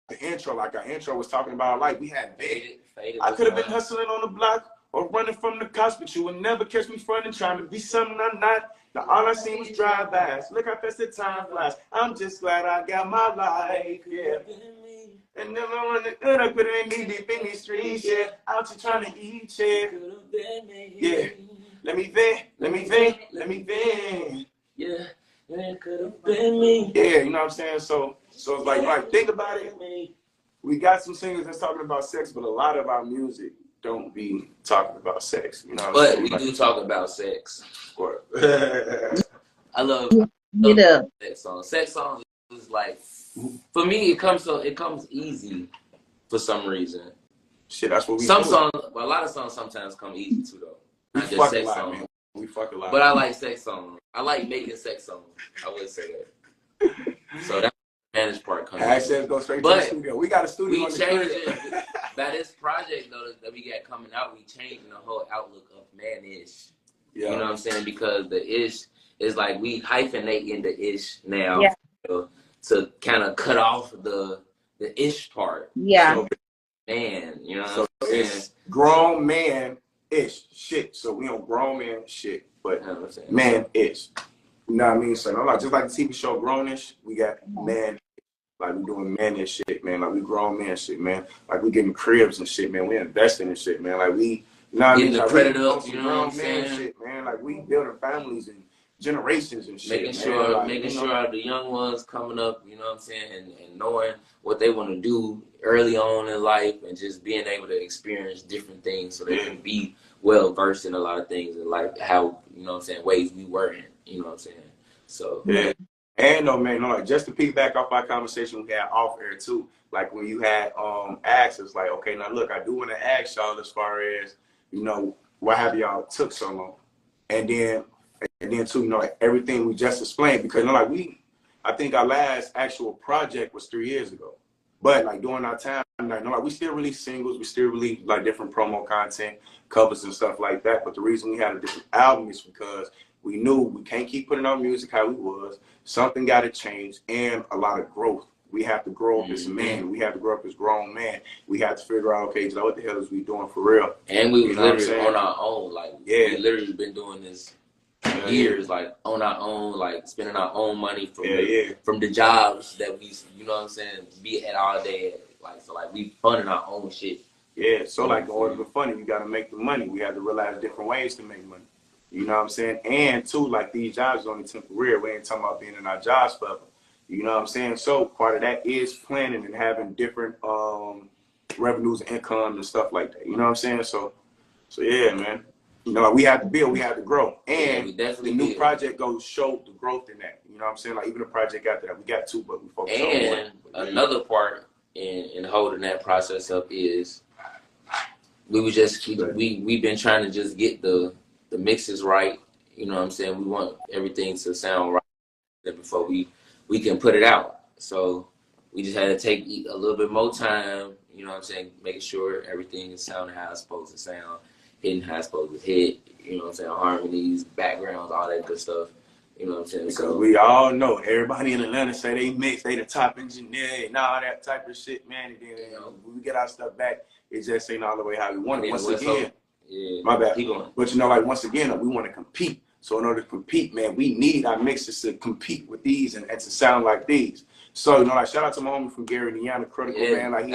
the intro, like our intro was talking about, like we had Faded. I could have been hustling on the block or running from the cops, but you would never catch me fronting, trying to be something I'm not. Now all I seen was drive-bys. Look how fast the time flies. I'm just glad I got my life, yeah. And never want to good up, but it ain't me deep in these streets, yeah. Out here trying to eat, yeah. Let me vent. Yeah, that could have been me. Yeah, you know what I'm saying? So it's like, think about it. We got some singers that's talking about sex, but a lot of our music don't be talking about sex. You know what I'm saying? But we do talk about sex. I love sex songs. Sex songs is like, for me, it comes easy for some reason. Shit, that's what we songs, but a lot of songs sometimes come easy too, though. Not just sex songs. Man. We fuck a lot. But I like sex songs. I like making sex songs. I would say that. So that's the Mannish part comes. Go straight to the studio. We got a studio. We changed it. By this project though that we got coming out, we changing the whole outlook of Mannish. Yeah. You know what I'm saying? Because the ish is like we hyphenating the ish now. Yeah. To kind of cut off the ish part. Yeah. So, man, you know what I'm saying? It's grown man-ish shit. So we don't grown man shit, but man-ish. You know what I mean? So just like the TV show Grownish, we got man. Like we doing man-ish shit, man. Like we grown man shit, man. Like we getting cribs and shit, man. We investing in shit, man. Like we getting the like, credit up, you know what I'm saying? Shit, man. Like, we building families and generations and shit. Making sure the young ones coming up, you know what I'm saying, and knowing what they want to do early on in life, and just being able to experience different things so they can be well versed in a lot of things in life, how, you know what I'm saying, ways we were in, you know what I'm saying? So yeah. And no, man, no, like, just to piggyback off our conversation we had off air too, like when you had asked us, like, okay, now look, I do want to ask y'all as far as, you know, why have y'all took so long? And then too, you know, like, everything we just explained, because, you know, like, I think our last actual project was 3 years ago. But like during our time, like, you know, like, we still release singles, we still release like different promo content, covers and stuff like that. But the reason we had a different album is because we knew we can't keep putting out music how we was. Something got to change, and a lot of growth. We have to grow up as men. We have to grow up as grown men. We have to figure out, okay, what the hell is we doing for real? And we was literally on our own. Like, we literally been doing this years, like, on our own, like, spending our own money from the jobs that we, you know what I'm saying, be at all day. Like, so, like, we funding our own shit. Yeah, so, like, in order to fund it, you got to make the money. We have to realize different ways to make money. You know what I'm saying? And, too, like, these jobs are only temporary. We ain't talking about being in our jobs forever. You know what I'm saying? So, part of that is planning and having different revenues and income and stuff like that. You know what I'm saying? So yeah, man. You know, like, we have to build, we have to grow. And the new project goes show the growth in that. You know what I'm saying? Like, even the project after that, we got two, but we focus on one. And another part in holding that process up is we've been trying to just get the mixes right. You know what I'm saying? We want everything to sound right before we can put it out. So we just had to take a little bit more time, you know what I'm saying, making sure everything is sounding how it's supposed to sound, hitting how it's supposed to hit, you know what I'm saying, harmonies, backgrounds, all that good stuff. You know what I'm saying? Because so we all know everybody in Atlanta say they mix, they the top engineer and all that type of shit, man. And then, you know, when we get our stuff back, it just ain't all the way how we want it. Once again, my bad. But, you know, like, once again, we want to compete. So in order to compete, man, we need our mixes to compete with these and to sound like these. So, you know, like, shout out to my homie from Gary, Indiana, Critical, man. Like,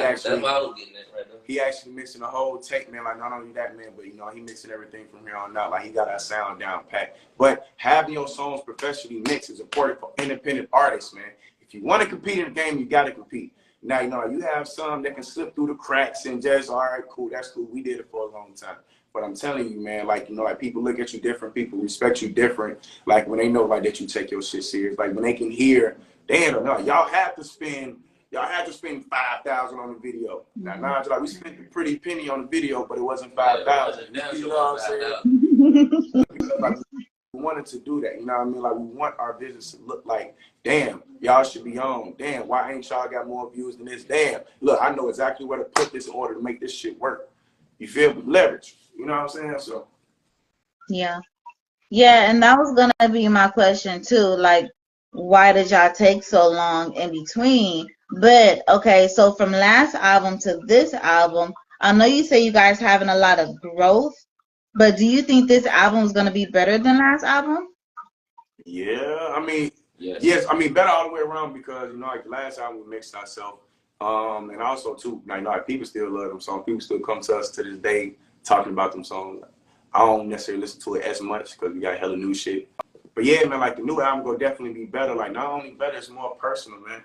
he actually mixing the whole tape, man. Like, not only that, man, but, you know, he mixing everything from here on out. Like, he got our sound down pat. But having your songs professionally mixed is important for independent artists, man. If you want to compete in the game, you got to compete. Now, you know, you have some that can slip through the cracks and just, all right, cool, that's cool. We did it for a long time. But I'm telling you, man, like, you know, like, people look at you different, people respect you different. Like, when they know, like, that you take your shit serious. Like, when they can hear, they don't know. Y'all have to spend 5,000 on the video. Now, like, we spent a pretty penny on the video, but it wasn't 5,000. You know what I'm saying? Because, like, we wanted to do that. You know what I mean? Like, we want our business to look like, damn, y'all should be on. Damn, why ain't y'all got more views than this? Damn, look, I know exactly where to put this in order to make this shit work. You feel me? Leverage. You know what I'm saying? So. Yeah. Yeah, and that was gonna be my question too. Like, why did y'all take so long in between? But okay, so from last album to this album, I know you say you guys having a lot of growth, but do you think this album is gonna be better than last album? Yeah, I mean, yes, I mean, better all the way around, because, you know, like, the last album we mixed ourselves, and also too, like, you know, like, people still love them songs. People still come to us to this day talking about them songs. I don't necessarily listen to it as much because we got hella new shit. But yeah, man, like, the new album will definitely be better. Like, not only better, it's more personal, man.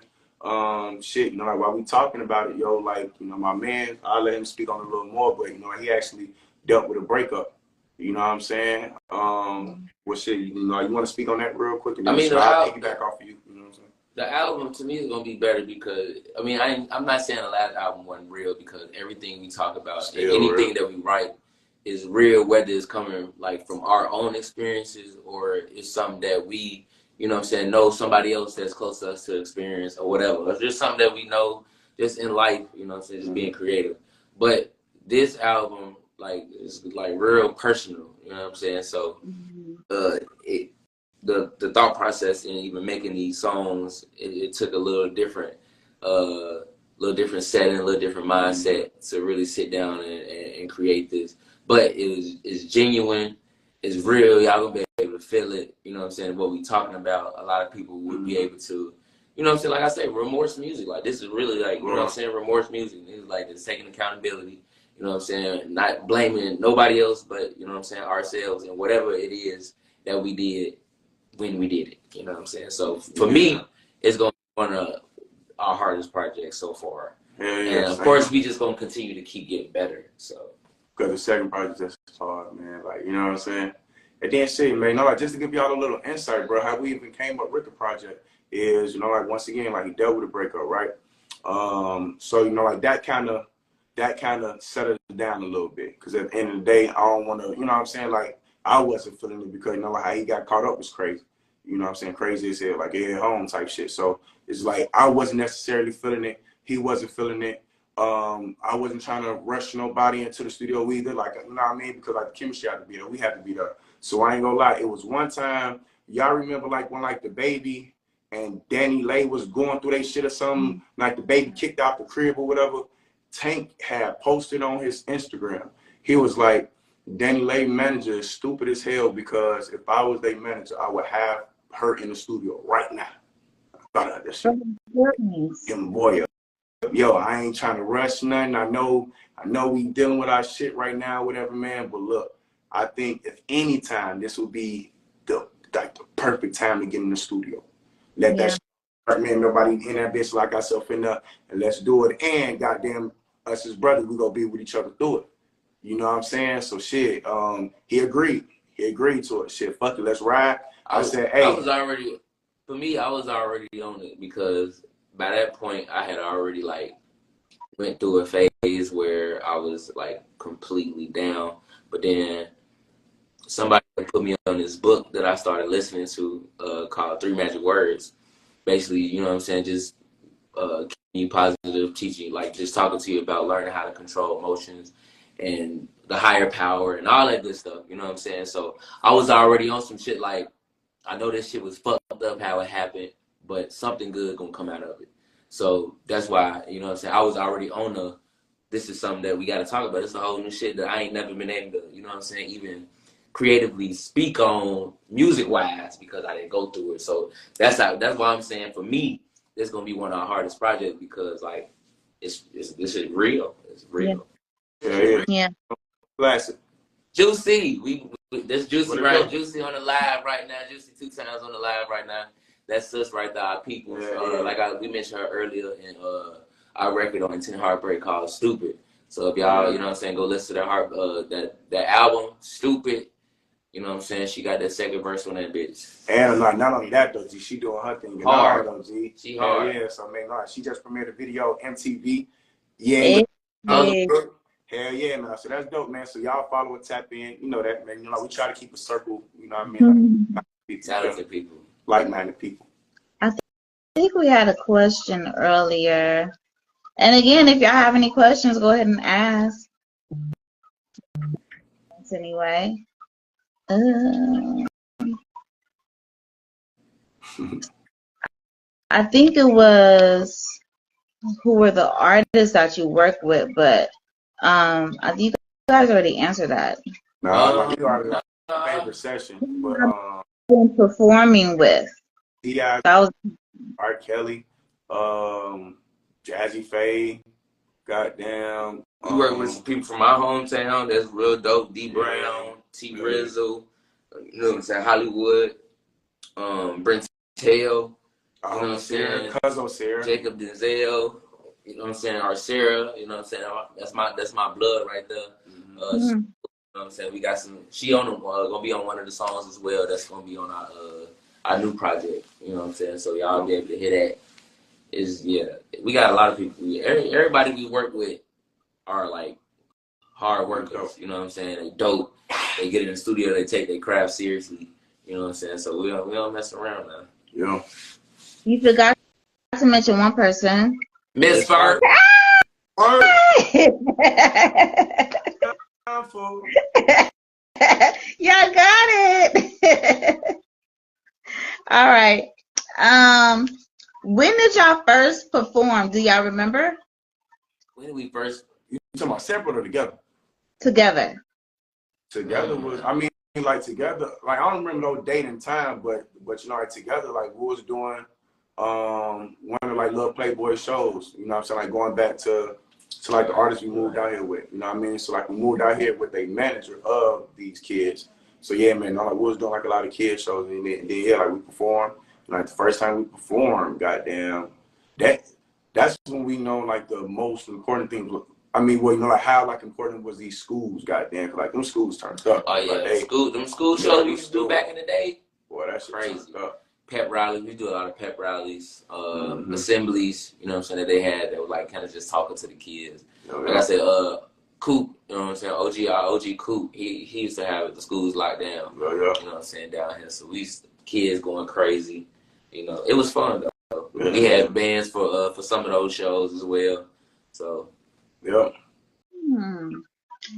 Shit, you know, like, while we talking about it, yo, like, you know, my man, I'll let him speak on it a little more, but, you know, he actually dealt with a breakup. You know what I'm saying? Well, shit, you know, you want to speak on that real quick? And I mean, I'll piggyback off of you. You know what I'm saying? The album, to me, is going to be better because, I mean, I'm not saying the last album wasn't real, because everything we talk about, anything that we write, is real, whether it's coming, like, from our own experiences or it's something that we, you know what I'm saying, know somebody else that's close to us to experience or whatever. It's just something that we know just in life, you know what I'm saying, just being creative. But this album, like, is, like, real personal, you know what I'm saying? So the thought process in even making these songs, it took a little different setting, a little different mindset to really sit down and create this. But it's genuine, it's real. Y'all gonna be able to feel it. You know what I'm saying? What we talking about, a lot of people would be able to, you know what I'm saying? Like I say, remorse music. Like, this is really, like, you know what I'm saying? Remorse music. It's like, it's taking accountability. You know what I'm saying? Not blaming nobody else, but, you know what I'm saying, ourselves and whatever it is that we did when we did it. You know what I'm saying? So for me, it's going to be one of our hardest projects so far. And of course, we just going to continue to keep getting better. So, because the second project is hard, man. Like, you know what I'm saying? And then shit, man, like, just to give y'all a little insight, bro, how we even came up with the project is, like, once again, like, he dealt with a breakup, right? So, like, that kind of settled it down a little bit. Because at the end of the day, I don't want to, you know what I'm saying? Like, I wasn't feeling it because, like, how he got caught up was crazy. You know what I'm saying? Crazy as hell, like, at home type shit. So, it's like, I wasn't necessarily feeling it. He wasn't feeling it. I wasn't trying to rush nobody into the studio either, like, you know what I mean? Because, like, the chemistry had to be there. We had to be there. So I ain't gonna lie. It was one time, y'all remember, like, when, like, the baby and Danny Lay was going through their shit or something, like, the baby kicked out the crib or whatever. Tank had posted on his Instagram. He was like, Danny Lay manager is stupid as hell because if I was their manager, I would have her in the studio right now. I thought of this shit. And boy, yo, I ain't trying to rush nothing. I know we dealing with our shit right now, whatever, man. But look, I think if any time, this would be the perfect time to get in the studio. Let that shit start, man. Nobody in that bitch like ourselves in there, and let's do it. And goddamn, us as brothers, we gonna be with each other through it. You know what I'm saying? So shit, he agreed. He agreed to it. Shit, fuck it, let's ride. I said, hey. I was already on it because by that point I had already like went through a phase where I was like completely down. But then somebody put me on this book that I started listening to called 3 Magic Words. Basically, you know what I'm saying, just keeping you positive, teaching, like just talking to you about learning how to control emotions and the higher power and all that good stuff. You know what I'm saying? So I was already on some shit like, I know this shit was fucked up how it happened, but something good gonna come out of it. So that's why, you know what I'm saying, I was already on this is something that we gotta talk about. It's a whole new shit that I ain't never been able to, you know what I'm saying, even creatively speak on music-wise because I didn't go through it. So that's why I'm saying for me, it's gonna be one of our hardest projects because like this is real. It's real. Yeah. Classic. Juicy. That's Juicy right. Juicy on the live right now. Juicy 2 times on the live right now. That's us right there, our people. Like we mentioned her earlier in our record on 10 Heartbreak called Stupid. So if y'all, you know what I'm saying, go listen to that album, Stupid. You know what I'm saying? She got that second verse on that bitch. And not only that though, G, she doing her thing hard though, G. She hard. Yeah, so man, she just premiered a video MTV. Yeah. Hell yeah, man. So that's dope, man. So y'all follow and tap in. You know that, man. You know, we try to keep a circle, you know what I mean? Like, talented people. Like-minded people. I think we had a question earlier. And again, if y'all have any questions, go ahead and ask. Anyway. I think it was who were the artists that you work with, but I think you guys already answered that. No, you already got favorite session, but been performing with. T.I., R. Kelly, Jazzy Faye, goddamn. We work with some people from my hometown that's real dope. D Brown, T Rizzo, you know what I'm saying, Hollywood, Brent Tail, you know what I'm saying, Sarah, Jacob Denzel, you know what I'm saying, our Sarah, you know what I'm saying, that's my blood right there. You know what I'm saying, we got some. She gonna be on one of the songs as well. That's gonna be on our new project. You know what I'm saying. So y'all be able to hear that. We got a lot of people. Everybody we work with are like hard workers. You know what I'm saying. They dope. They get in the studio. They take their craft seriously. You know what I'm saying. So we don't mess around now. Yeah. You forgot to mention one person. Miss Fart. Y'all got it. All right. When did y'all first perform? Do y'all remember? When did we first? You talking about separate or together? Together. Together was, I mean, like together. Like I don't remember no date and time, but you know, like together, like we was doing one of like little Playboy shows. You know what I'm saying? Like going back to to like the artists we moved out here with. You know what I mean? So like we moved out here with a manager of these kids. So yeah, man, like we was doing like a lot of kid shows, and then yeah, like we performed. And, like the first time we performed, goddamn, that's when we know like the most important thing. I mean, well, you know, like how like important was these schools, goddamn, like them schools turned up. Oh yeah, like, them school shows we used to do back in the day. Boy, that's crazy. Up. Pep rallies, we do a lot of pep rallies, assemblies. You know what I'm saying, that they had that were like kind of just talking to the kids. Like I said, Coop, you know what I'm saying, OG Coop, he used to have the schools locked down. You know what I'm saying, down here. So kids going crazy. You know, it was fun though. We had bands for some of those shows as well. So yeah.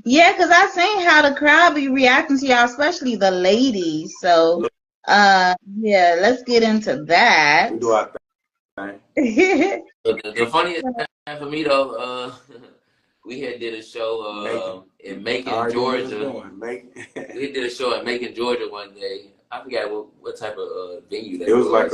Yeah, because I seen how the crowd be reacting to y'all, especially the ladies. So yeah, let's get into that. We do our thing. The funniest thing for me though, we had did a show in Macon, Georgia. We did a show in Macon, Georgia one day. I forgot what type of venue that was. It was like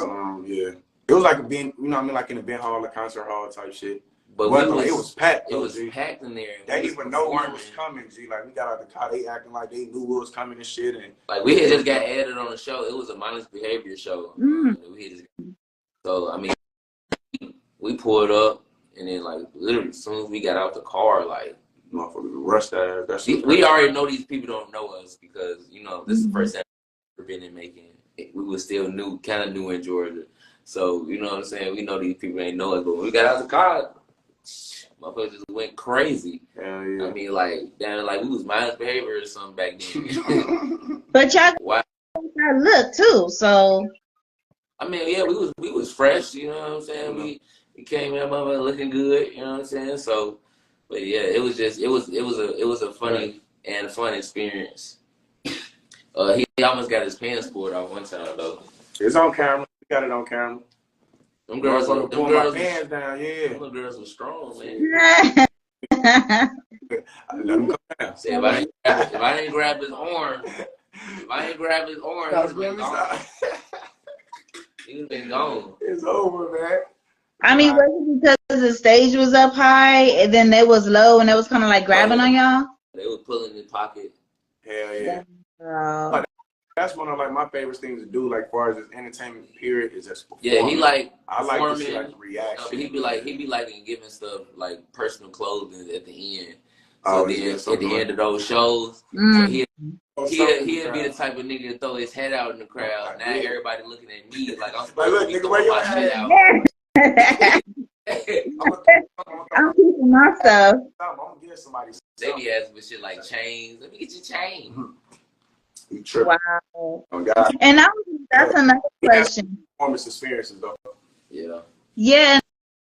it was like a you know what I mean, like an event hall, a concert hall type shit. But it was packed. It was packed in there. They didn't even know we was coming, G. Like we got out the car, they acting like they knew we was coming and shit. And like we had just got added on the show. It was a mindless behavior show. So I mean, we pulled up, and then like literally as soon as we got out the car, like motherfuckers rushed that ass. We already know these people don't know us because you know this is the first time we've been in Macon. We were still kind of new in Georgia. So you know what I'm saying. We know these people ain't know us, but when we got out the car, motherfuckers just went crazy. Hell yeah. I mean, like we was mindless behavior or something back then. But y'all look too, so. I mean, yeah, we was fresh. You know what I'm saying? We came in, motherfucker, looking good. You know what I'm saying? So, but yeah, it was a funny and fun experience. He almost got his pants pulled off one time though. It's on camera. We got it on camera. Them girls my pants down, them girls were strong, man. Let them come down. See, if I didn't grab his arm, he'd have been gone. He would have been gone. It's over, man. I mean, was it because the stage was up high and then they was low and they was kind of like grabbing on y'all? They were pulling in the pocket. Hell yeah. That's one of like my favorite things to do, like far as this entertainment period, is just performing. Yeah, he like I like to see like the reaction. He'd be like and giving stuff like personal clothing at the end. So at the end of those shows, so he'd be the type of nigga to throw his head out in the crowd. Now everybody looking at me like I'm supposed to be throwing my head out. I'm keeping my stuff. I'm gonna get somebody. They be asking for shit like chains. Let me get your chain. Wow. Oh, God. And that's another question. Performance experiences, though. Yeah. Yeah,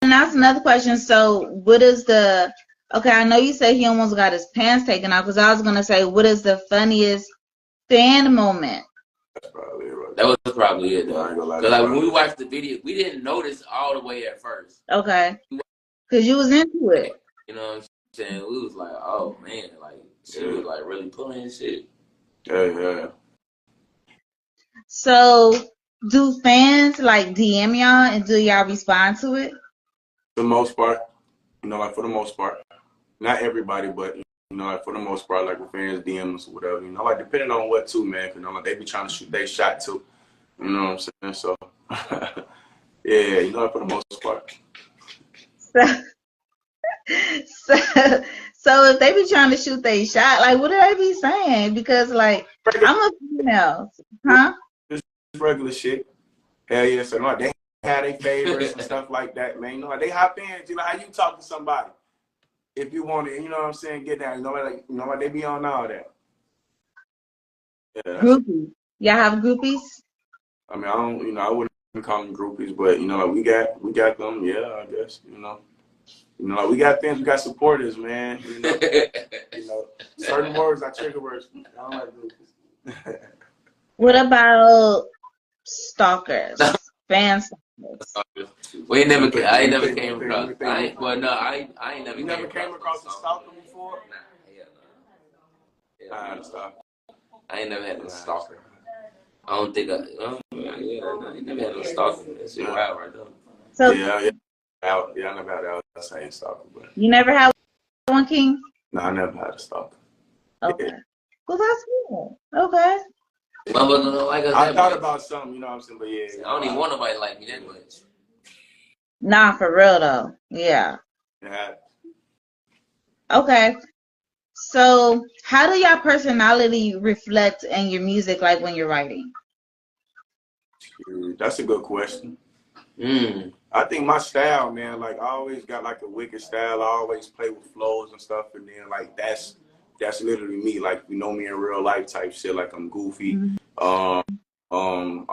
and that's another question. So, what is the? Okay, I know you said he almost got his pants taken off, because I was gonna say, what is the funniest fan moment? That's probably it, right? That was probably it, though. Because like when we watched the video, we didn't notice all the way at first. Okay. Because you was into it. You know what I'm saying? We was like, oh man, like she was like really pulling shit. Yeah. So, do fans like DM y'all and do y'all respond to it? For the most part, you know, like for the most part, not everybody, but you know, like for the most part, like with fans DM us or whatever, you know, like depending on what too, man. You know, like they be trying to shoot their shot too. You know what I'm saying? So, yeah, you know, like for the most part. So if they be trying to shoot their shot, like what do they be saying? Because like I'm a female, huh? Just regular shit. Hell yeah, so like they have their favorites and stuff like that, man. You know, like they hop in. You know how you talk to somebody if you want it. You know what I'm saying? Get down. You know like they be on all that. Yeah, groupies. Y'all have groupies? I mean, I wouldn't call them groupies, but you know, like we got them. Yeah, I guess. You know, like we got things, we got supporters, man. You know, certain words are trigger words. I don't like groupies. What about stalkers? Fan stalkers? I ain't never came across. I ain't never. You never came across a stalker before? Nah, I stalker. I ain't never had a stalker. I don't think I never had a stalker. That's wild right there. So, yeah. out. Yeah, I never had an outside stalker, but You never had one, King? no, I never had a stalker. Okay. Yeah. Well, that's good. Okay. I thought about something, you know what I'm saying, but yeah. I don't even want nobody like me that much. Nah, for real though. Yeah. Yeah. Okay. So, how do your personality reflect in your music, like when you're writing? That's a good question. I think my style, man, like I always got like a wicked style. I always play with flows and stuff, and then like that's literally me. Like you know me in real life type shit. Like I'm goofy. I'm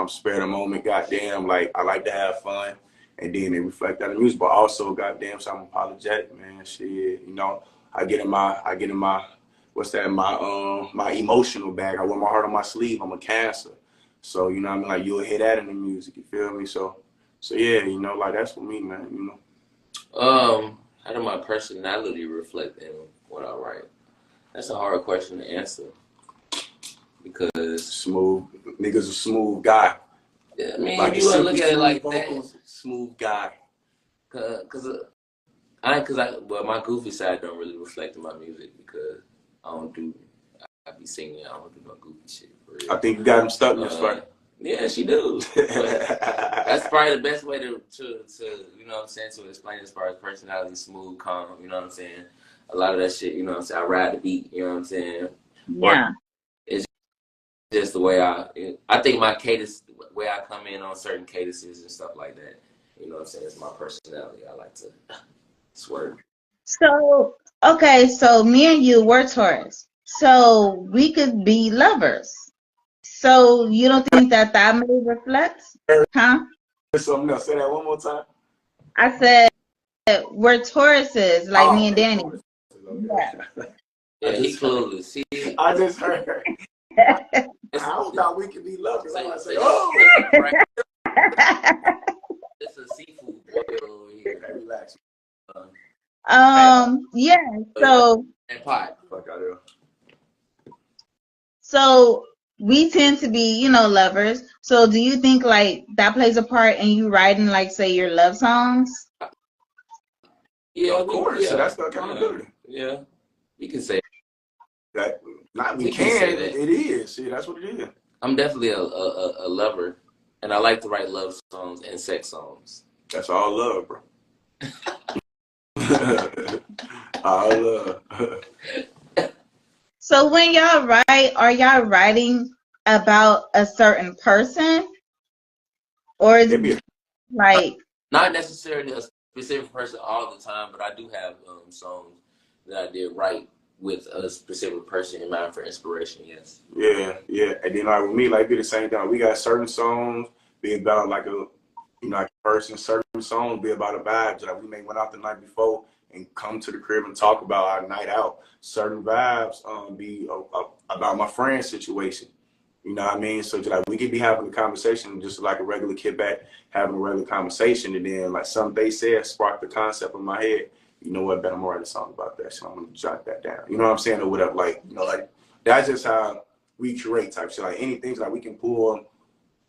spare the moment. Goddamn, like I like to have fun, and then it reflect that in music. But also, goddamn, so I'm apologetic, man. Shit, you know, I get in my what's that? My emotional bag. I wear my heart on my sleeve. I'm a Cancer, so you know what I mean. Like you'll hear that in the music. You feel me? So yeah, you know, like that's for me, man. You know. How do my personality reflect in what I write? That's a hard question to answer because smooth niggas a smooth guy. Yeah, I mean, like if you want to look at it like vocals, that, smooth guy. Well, my goofy side don't really reflect in my music because I be singing, I don't do no goofy shit. For real. I think you got him stuck in this fight. Yeah, she do. That's probably the best way to you know what I'm saying, to explain as far as personality, smooth, calm, you know what I'm saying? A lot of that shit, you know what I'm saying, I ride the beat, you know what I'm saying? Yeah. Or it's just the way I think my cadence, the way I come in on certain cadences and stuff like that, you know what I'm saying, it's my personality. I like to swerve. So, okay, so me and you, we're Taurus. So we could be lovers. So you don't think that may reflect? Huh? Something else. Say that one more time. I said we're Tauruses, like me and Danny. Okay. Yeah, he clueless. See, I just heard. I thought we could be lovers. I say, oh, it's a seafood boil over here. Okay, relax. Yeah. So. And pot. Fuck out of So we tend to be, you know, lovers. So do you think like that plays a part in you writing, like, say, your love songs? Yeah, of course. Yeah. So that's the accountability. Yeah, you can say that. Not we can say that. It is. See, that's what it is. I'm definitely a lover, and I like to write love songs and sex songs. That's all love, bro. All love. So when y'all write, are y'all writing about a certain person, or is it like not necessarily a specific person all the time, but I do have songs that I did write with a specific person in mind for inspiration. Yes. Yeah, yeah. And then like with me, like be the same thing. We got certain songs be about like a, you know, like a person. Certain songs be about a vibe. Like we may went out the night before and come to the crib and talk about our night out. Certain vibes be about my friend's situation. You know what I mean? So like we could be having a conversation just like a regular kid back having a regular conversation, and then like something they said sparked the concept in my head. You know what? I'm gonna write a song about that, so I'm gonna jot that down. You know what I'm saying, or whatever. Like, you know, like that's just how we curate type shit. Like anything like we can pull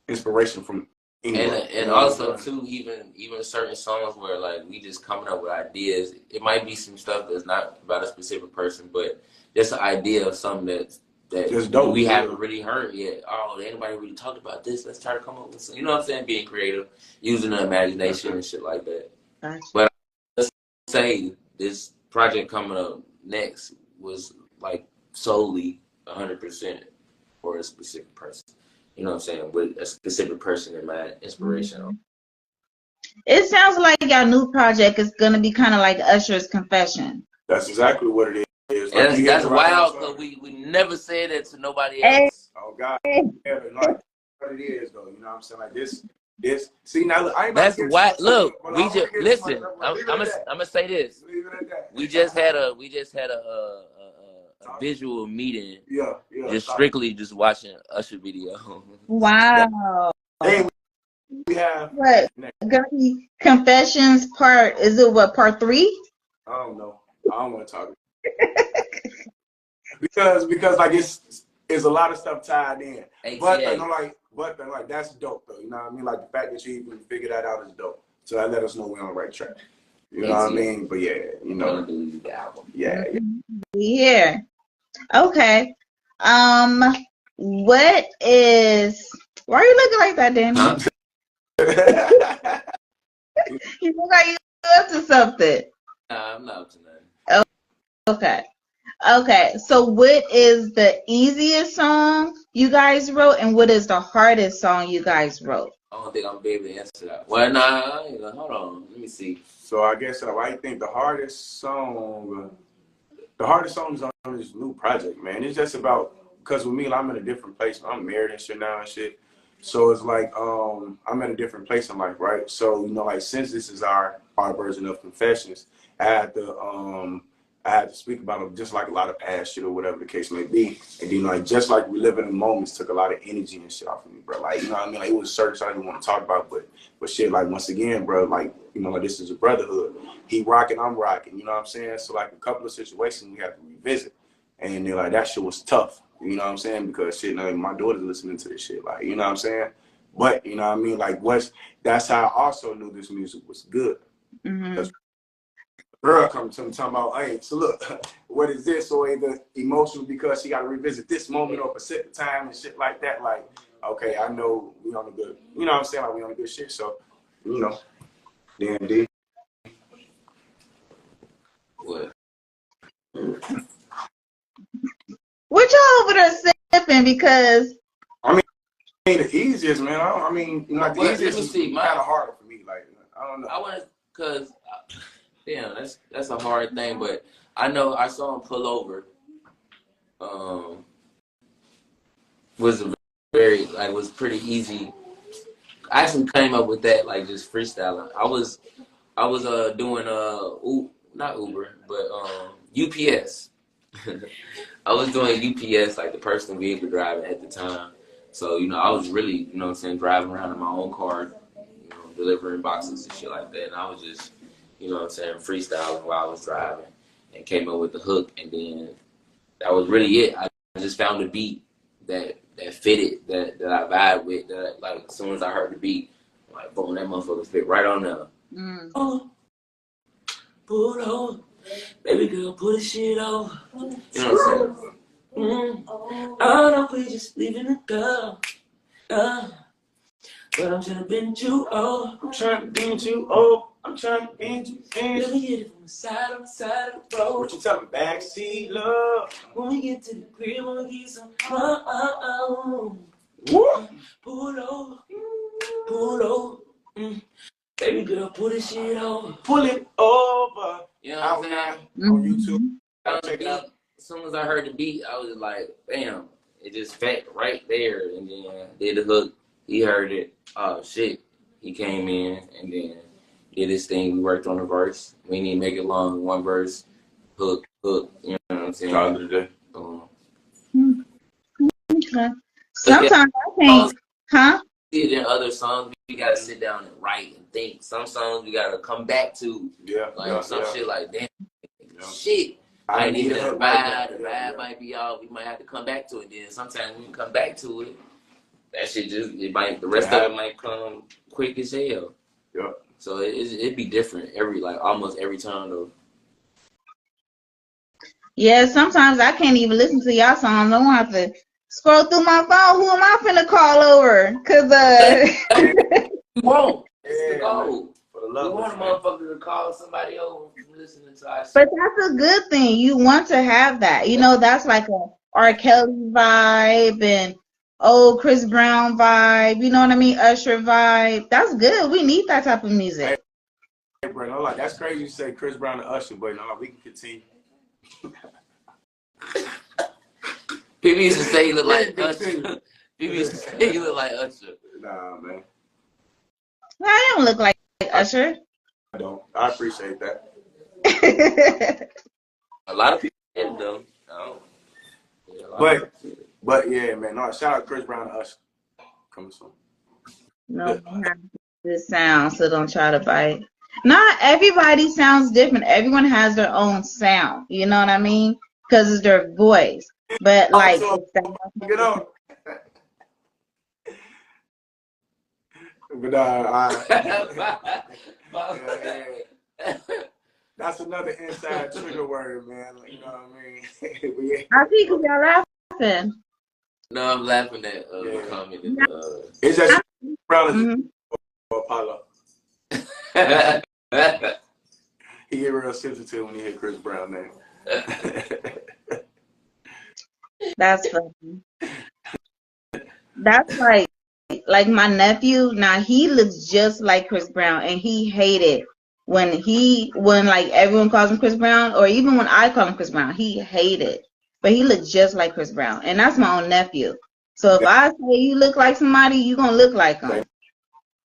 inspiration from anywhere. And also too, even certain songs where like we just coming up with ideas. It might be some stuff that's not about a specific person, but just an idea of something that dope, we haven't really heard yet. Oh, anybody really talked about this? Let's try to come up with some. You know what I'm saying? Being creative, using the imagination and shit like that. Gotcha. But let's say this project coming up next was like solely 100% for a specific person. You know what I'm saying? With a specific person in mind, inspiration. Mm-hmm. It sounds like your new project is gonna be kind of like Usher's Confession. That's exactly what it is. Like that's wild because we never said it to nobody else. Oh God, yeah, like what it is though. You know what I'm saying? Like this. See now, I ain't that's why. Look, we just listen. I'm gonna say this. We just had a visual meeting. Yeah. Just strictly just watching Usher video. Wow. Hey, we have what? Gonna be Confessions part? Is it what, part 3? I don't know. I don't want to talk because like it's a lot of stuff tied in. But like that's dope though. You know what I mean? Like the fact that you even figure that out is dope. So that let us know we're on the right track. You know what I mean? But yeah, you know. The album. Yeah. Yeah. Okay. What is? Why are you looking like that, Danny? Huh? You look like you up to something. Nah, I'm not up to nothing. Okay. Okay. So what is the easiest song you guys wrote, and what is the hardest song you guys wrote? I don't think I'm gonna be able to answer that. Well, nah, hold on. Let me see. So I guess I think the hardest song is on this new project, man. It's just about, because with me, I'm in a different place. I'm married and shit now and shit. So it's like I'm in a different place in life, right? So, you know, like, since this is our version of Confessions, I had to speak about it, just like a lot of past shit or whatever the case may be. And you know, like, just like we live in the moments took a lot of energy and shit off of me, bro. Like, you know what I mean? Like, it was certain shit I didn't want to talk about, but shit, like, once again, bro, like, you know, like, this is a brotherhood. He rocking, I'm rocking, you know what I'm saying? So like, a couple of situations we have to revisit. And they're like, that shit was tough. You know what I'm saying? Because shit, like, my daughter's listening to this shit. Like, you know what I'm saying? But you know what I mean? Like, that's how I also knew this music was good. Because girl come to me talking about, hey, so look, what is this? Or either emotional because she got to revisit this moment or Pacific time and shit like that. Like, okay, I know we on the good, you know what I'm saying? Like, we on the good shit. So, you know, D&D. What? What y'all over there sipping? Because I mean, the easiest, man. I mean, you know, like, the easiest is kind of harder for me. Like, I don't know. I want to, cause damn, that's a hard thing. But I know our song "Pull Over" was was pretty easy. I actually came up with that like just freestyling. I was doing not Uber but UPS. I was doing UPS, like the personal vehicle driving at the time. So, you know, I was really, you know what I'm saying, driving around in my own car, you know, delivering boxes and shit like that. And I was just, you know what I'm saying, freestyling while I was driving and came up with the hook. And then that was really it. I just found a beat that fitted, that I vibe with, that like as soon as I heard the beat, I'm like, boom, that motherfucker fit right on there. Oh, pull over. Baby girl, put a shit over. You know what I'm saying? I know we just leaving the girl. But I'm trying to bend you over. I'm trying to bend you over. I'm trying to bend you. Let me get it from the side of the road. What you tell me? Backseat love. When we get to the crib, I'm gonna get some. Pull over. Pull over. Baby girl, pull this shit over. Pull it over. You know what I'm saying? On YouTube. Check it out. As soon as I heard the beat, I was like, bam. It just fit right there. And then did the hook. He heard it. Oh, shit. He came in and then did his thing. We worked on the verse. We didn't make it long. One verse, hook. You know what I'm saying? Call it a day. Okay. Sometimes I think, huh? See it in other songs, we gotta sit down and write and think. Some songs we gotta come back to. Shit like damn, shit. I need the vibe. The vibe might be off. We might have to come back to it. Then sometimes when we come back to it, that shit the rest of it might come quick as hell. Yeah. So it'd be different almost every time though. Yeah, sometimes I can't even listen to y'all songs. I don't have to scroll through my phone. Who am I finna call over? Cause you won't. It's the goal. We want a motherfucker to call somebody over from listening to our shit. But that's a good thing. You want to have that. You know, that's like a R. Kelly vibe and old Chris Brown vibe. You know what I mean? Usher vibe. That's good. We need that type of music. Hey, bro, no, like, that's crazy you say Chris Brown and Usher, but no, we can continue. People used to say you look like Usher. People used to say you look like Usher. Nah, man. I don't look like Usher. I don't. I appreciate that. A lot of people did though. But yeah, man. No, shout out Chris Brown and Usher. Coming soon. No, this sound, so don't try to bite. Not everybody sounds different. Everyone has their own sound. You know what I mean? Because it's their voice. But like, get on. But That's another inside trigger word, man. You know what I mean? I think y'all laughing. No, I'm laughing at the comment. It's just Brown or Apollo. He get real sensitive when he hear Chris Brown name. That's funny. That's like my nephew. Now he looks just like Chris Brown, and he hated when like everyone calls him Chris Brown, or even when I call him Chris Brown, he hated. But he looked just like Chris Brown, and that's my own nephew. So if I say you look like somebody, you gonna look like him.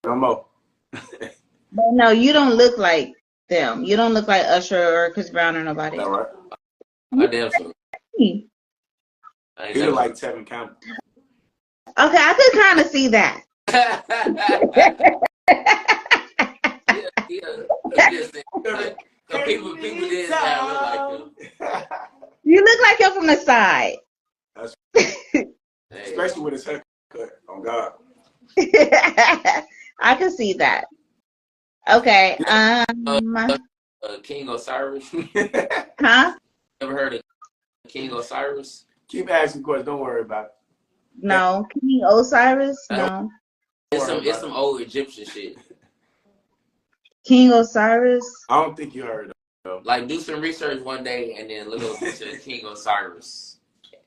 No more. But no, you don't look like them. You don't look like Usher or Chris Brown or nobody. All right. I damn sure. He look like Tevin Campbell. Okay, I could kind of see that. People did not look like him. You look like him from the side. That's especially with his haircut. On God. I can see that. Okay. King Osiris. Huh? Ever heard of King Osiris? Keep asking questions. Don't worry about it. No. King Osiris? No. It's some old Egyptian shit. King Osiris? I don't think you heard of it. Like, do some research one day and then look up to King Osiris.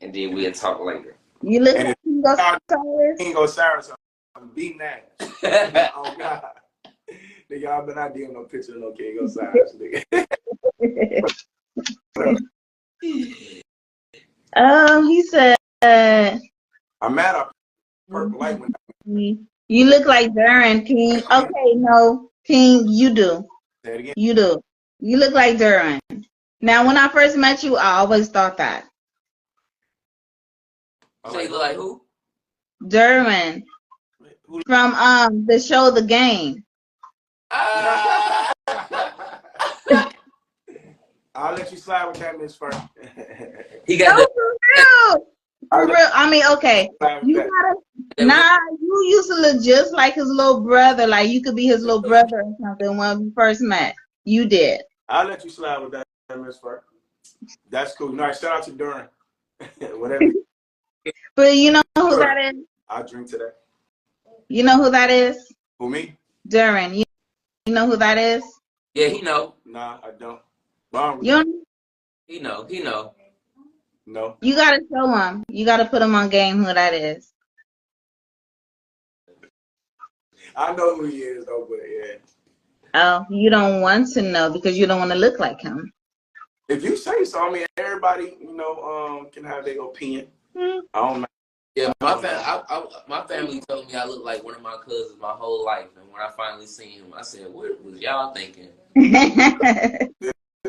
And then we'll talk later. You look at King Osiris? King Osiris, I'm beating that. Oh, God. Nigga, y'all been out there no picture of no King Osiris, nigga. He said, I'm mad at purple light when you look like Duran, King. Okay, no, King, you do. Say it again. You do. You look like Duran. Now, when I first met you, I always thought that. So you look like who? Duran. From the show The Game. I'll let you slide with that, Miss First. He got For real. I mean, okay. You gotta. Nah, you used to look just like his little brother. Like you could be his little brother or something when we first met. You did. I'll let you slide with that, Miss First. That's cool. No, shout out to Duran. Whatever. But you know who that is? I'll drink to that. You know who that is? Who, me? Duran. You know who that is? Yeah, he know. Nah, I don't. You don't? He know. No. You gotta show him. You gotta put him on game who that is. I know who he is though, but yeah. Oh, you don't want to know because you don't want to look like him. If you say so, I mean everybody, can have their opinion. I don't know. Yeah, my family told me I look like one of my cousins my whole life, and when I finally seen him, I said, "What was y'all thinking?"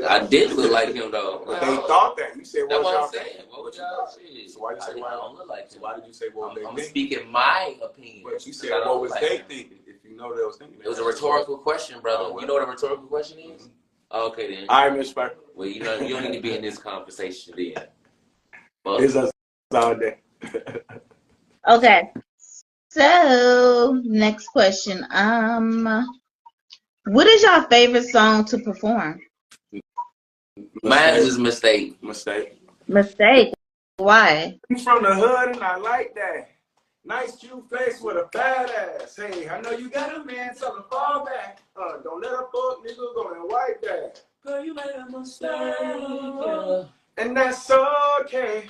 I did look like him though. But they thought that. You said, "That's what y'all I'm saying." What would y'all say? So why you say I don't look like him? Why did you say what they I'm think? speaking my opinion. But you said what was they thinking? If you know they was thinking. It was a rhetorical question, brother. You know what a rhetorical question is? Okay then. All right, Miss First. Well, you don't need to be in this conversation then. It's us all day. Okay. So next question. What is your favorite song to perform? Mine is Mistake. Mistake. Why? I'm from the hood and I like that. Nice cute face with a bad ass. Hey, I know you got a man, so to fall back. Don't let a fuck nigga go and wipe that. Girl, you made a mistake. And that's okay.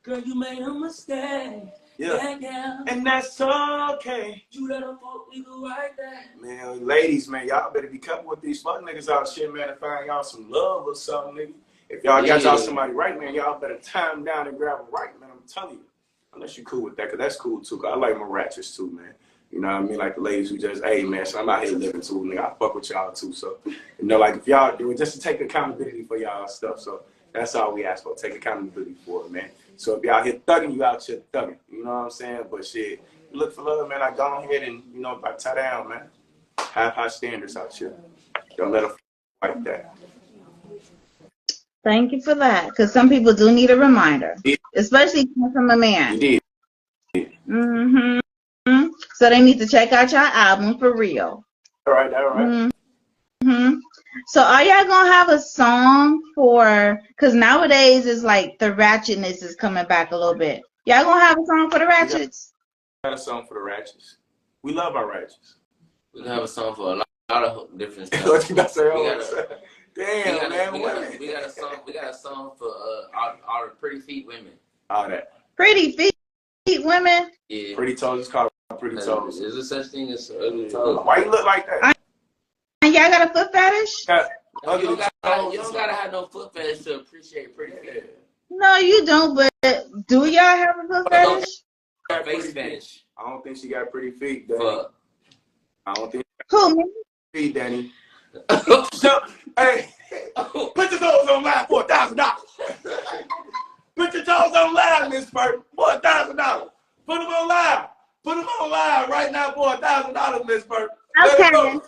Girl, you made a mistake. Yeah. And that's okay. You let a fuck nigga wipe that. Man, ladies, man, y'all better be careful with these fuck niggas out shit, man, and find y'all some love or something, nigga. If y'all got y'all somebody right, man, y'all better time down and grab a right, man. I'm telling you. Unless you cool with that, because that's cool, too. Cause I like my ratchets, too, man. You know what I mean? Like the ladies who just, hey, man, so I'm out here living, too, nigga. I fuck with y'all, too. So, like if y'all do it, just to take accountability for y'all stuff. So that's all we ask for. Take accountability for it, man. So if y'all here thugging, you out here thugging. You know what I'm saying? But shit, you look for love, man. I go ahead and, tie down, man. Have high standards out here. Don't let them like that. Thank you for that, because some people do need a reminder, especially coming from a man. You did. So they need to check out your album for real. All right. So are y'all gonna have a song for? Because nowadays it's like the ratchetness is coming back a little bit. Y'all gonna have a song for the ratchets? We got a song for the ratchets. We love our ratchets. We can have a song for a lot of different stuff. What you got to say? We got a song for all the pretty feet women. All that. Pretty feet women? Yeah. Pretty toes is called pretty toes. Is there such thing as ugly toes? Why you look like that? And y'all got a foot fetish? You don't gotta have no foot fetish to appreciate pretty feet. No, you don't, but do y'all have a foot fetish? Face fetish. I don't think she got pretty feet, Danny. I don't think. Who, me? Feet, Danny. Hey, put your toes on live for $1,000. Put your toes on live, Miss Perk, for $1,000. Put them on live. Put them on live right now for $1,000, Miss Perk. Okay.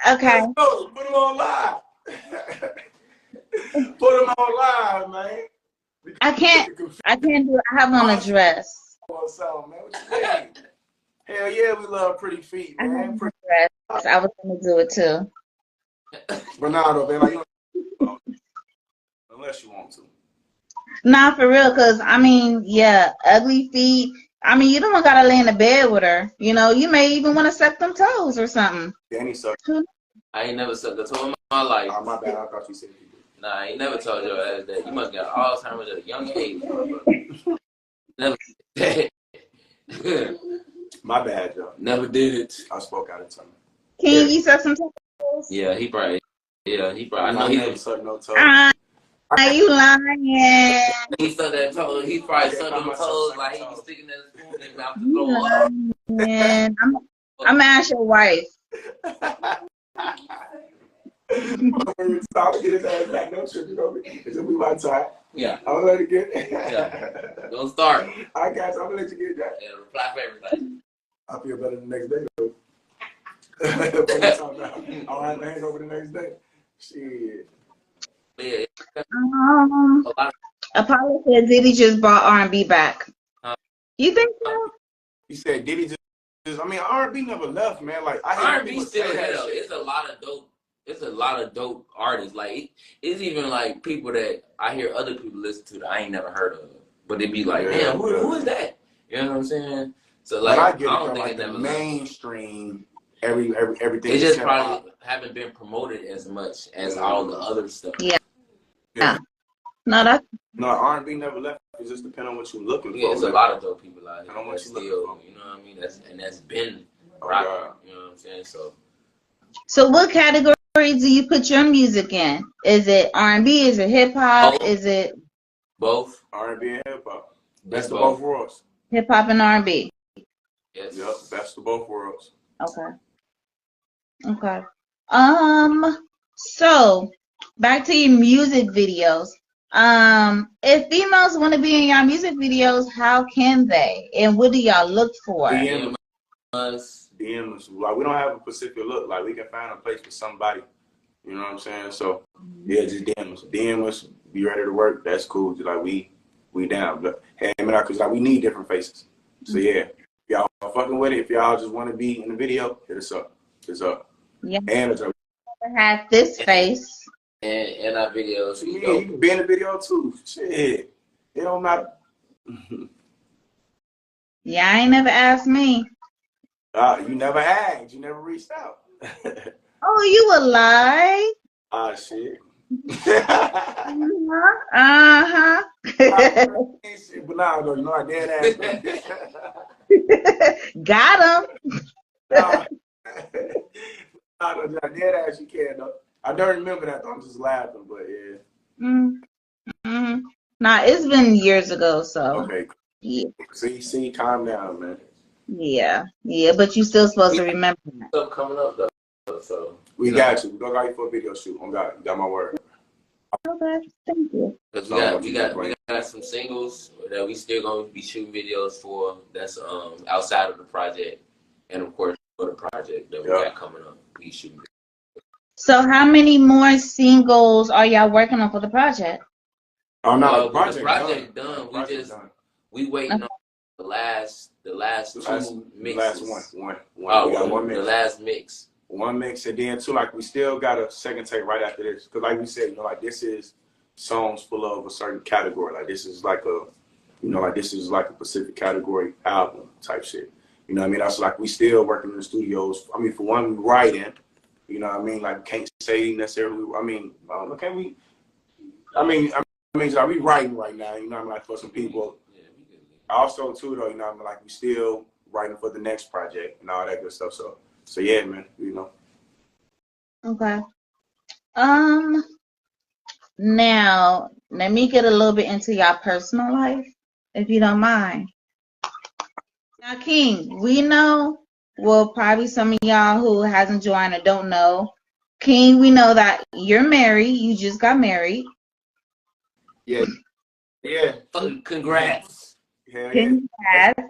Okay. Let's go. Put them on live. Put them on live, man. I can't do it. I have on a dress. Hell yeah, we love pretty feet, man. I have on a dress. I was gonna do it too. But nah, though, man, like, you don't, unless you want to. Nah, for real, cause I mean, yeah, ugly feet. I mean, you don't gotta lay in the bed with her. You know, you may even want to suck them toes or something. Danny sucked. I ain't never sucked a toe in my life. Oh, my bad. I thought you said you did. Nah, I ain't never told your ass that. You must got Alzheimer's at a young age. Never. My bad, Joe. Never did it. I spoke out of turn. Can you suck some toes? Yeah, he probably. I know he never sucked no toes. Are you lying? He sucked that toe. He probably sucked them toes like he was sticking that spoon in his mouth to throw up. Man, I'm gonna ask your wife. When you stop and get his ass back, don't trip it over. It's gonna be my time. Yeah. I'm gonna let it get. Yeah. Don't start. I got you. I'm gonna let you get that. Yeah, reply for everything. I feel better the next day though. I'll have to hang over the next day. Shit. Yeah. Apollo said Diddy just brought R&B back. You think so? He said Diddy just. I mean, R&B never left, man. Like R&B still here though. It's a lot of dope. It's a lot of dope artists. Like it's even like people that I hear other people listen to that I ain't never heard of. But they be like, damn, who is that? You know what I'm saying? So like, I get don't it, think like it never the mainstream. Everything. It just probably haven't been promoted as much as all the other stuff. Yeah. No, R&B never left. It just depends on what you're looking for. Yeah, there's a lot of dope people out here. I don't want you still, you know what I mean? That's been rocking. You know what I'm saying? So what category do you put your music in? Is it R&B? Is it hip hop? Is it both? R&B and hip hop. Best of both worlds. Hip hop and R&B. Yes. Yep. Best of both worlds. Okay. So back to your music videos. If females want to be in your music videos, how can they? And what do y'all look for? DM us. Like we don't have a specific look. Like we can find a place for somebody. You know what I'm saying? So yeah, just DM us. DM us. Be ready to work. That's cool. Just like we down. But hey, because like we need different faces. So yeah, y'all fucking with it. If y'all just want to be in the video, hit us up. It's up. Yeah. And have this face. And our videos. Yeah, you can be in the video too. Shit. It don't matter. Yeah, I ain't never asked me. You never asked. You never reached out. Oh, you a lie? Shit. Uh-huh. But nah, though, you know I dead ass. Got him. Nah, I dead ass you can though. I don't remember that though. I'm just laughing, but yeah. Nah, it's been years ago, so. Okay. Yeah. See, calm down, man. Yeah, but you still supposed to remember that. Stuff coming up though, so we got you. We're gonna go for a video shoot. On God, you got my word. Okay, thank you. Because we got some singles that we still gonna be shooting videos for. That's outside of the project, and of course for the project that we got coming up, we shooting. So how many more singles are y'all working on for the project? Oh no, the project done. We waiting on the last two mixes. One. Oh, the last mix. one mix, and then two, like we still got a second tape right after this, because like we said, you know, like this is songs full of a certain category. Like this is like a, you know, like this is like a specific category album type shit. You know what I mean? That's like we still working in the studios. I mean, for one, we writing. You know what I mean? Like can't say necessarily. I mean, can we? I mean, are we writing right now? You know what I mean? Like for some people. Also, too, though, you know what I mean? Like we still writing for the next project and all that good stuff. So yeah, man. You know. Okay. Now let me get a little bit into your personal life, if you don't mind. Now, King, we know, well, probably some of y'all who hasn't joined or don't know, King, we know that you're married. You just got married. Yeah. Yeah. Congrats. Yeah. Congrats.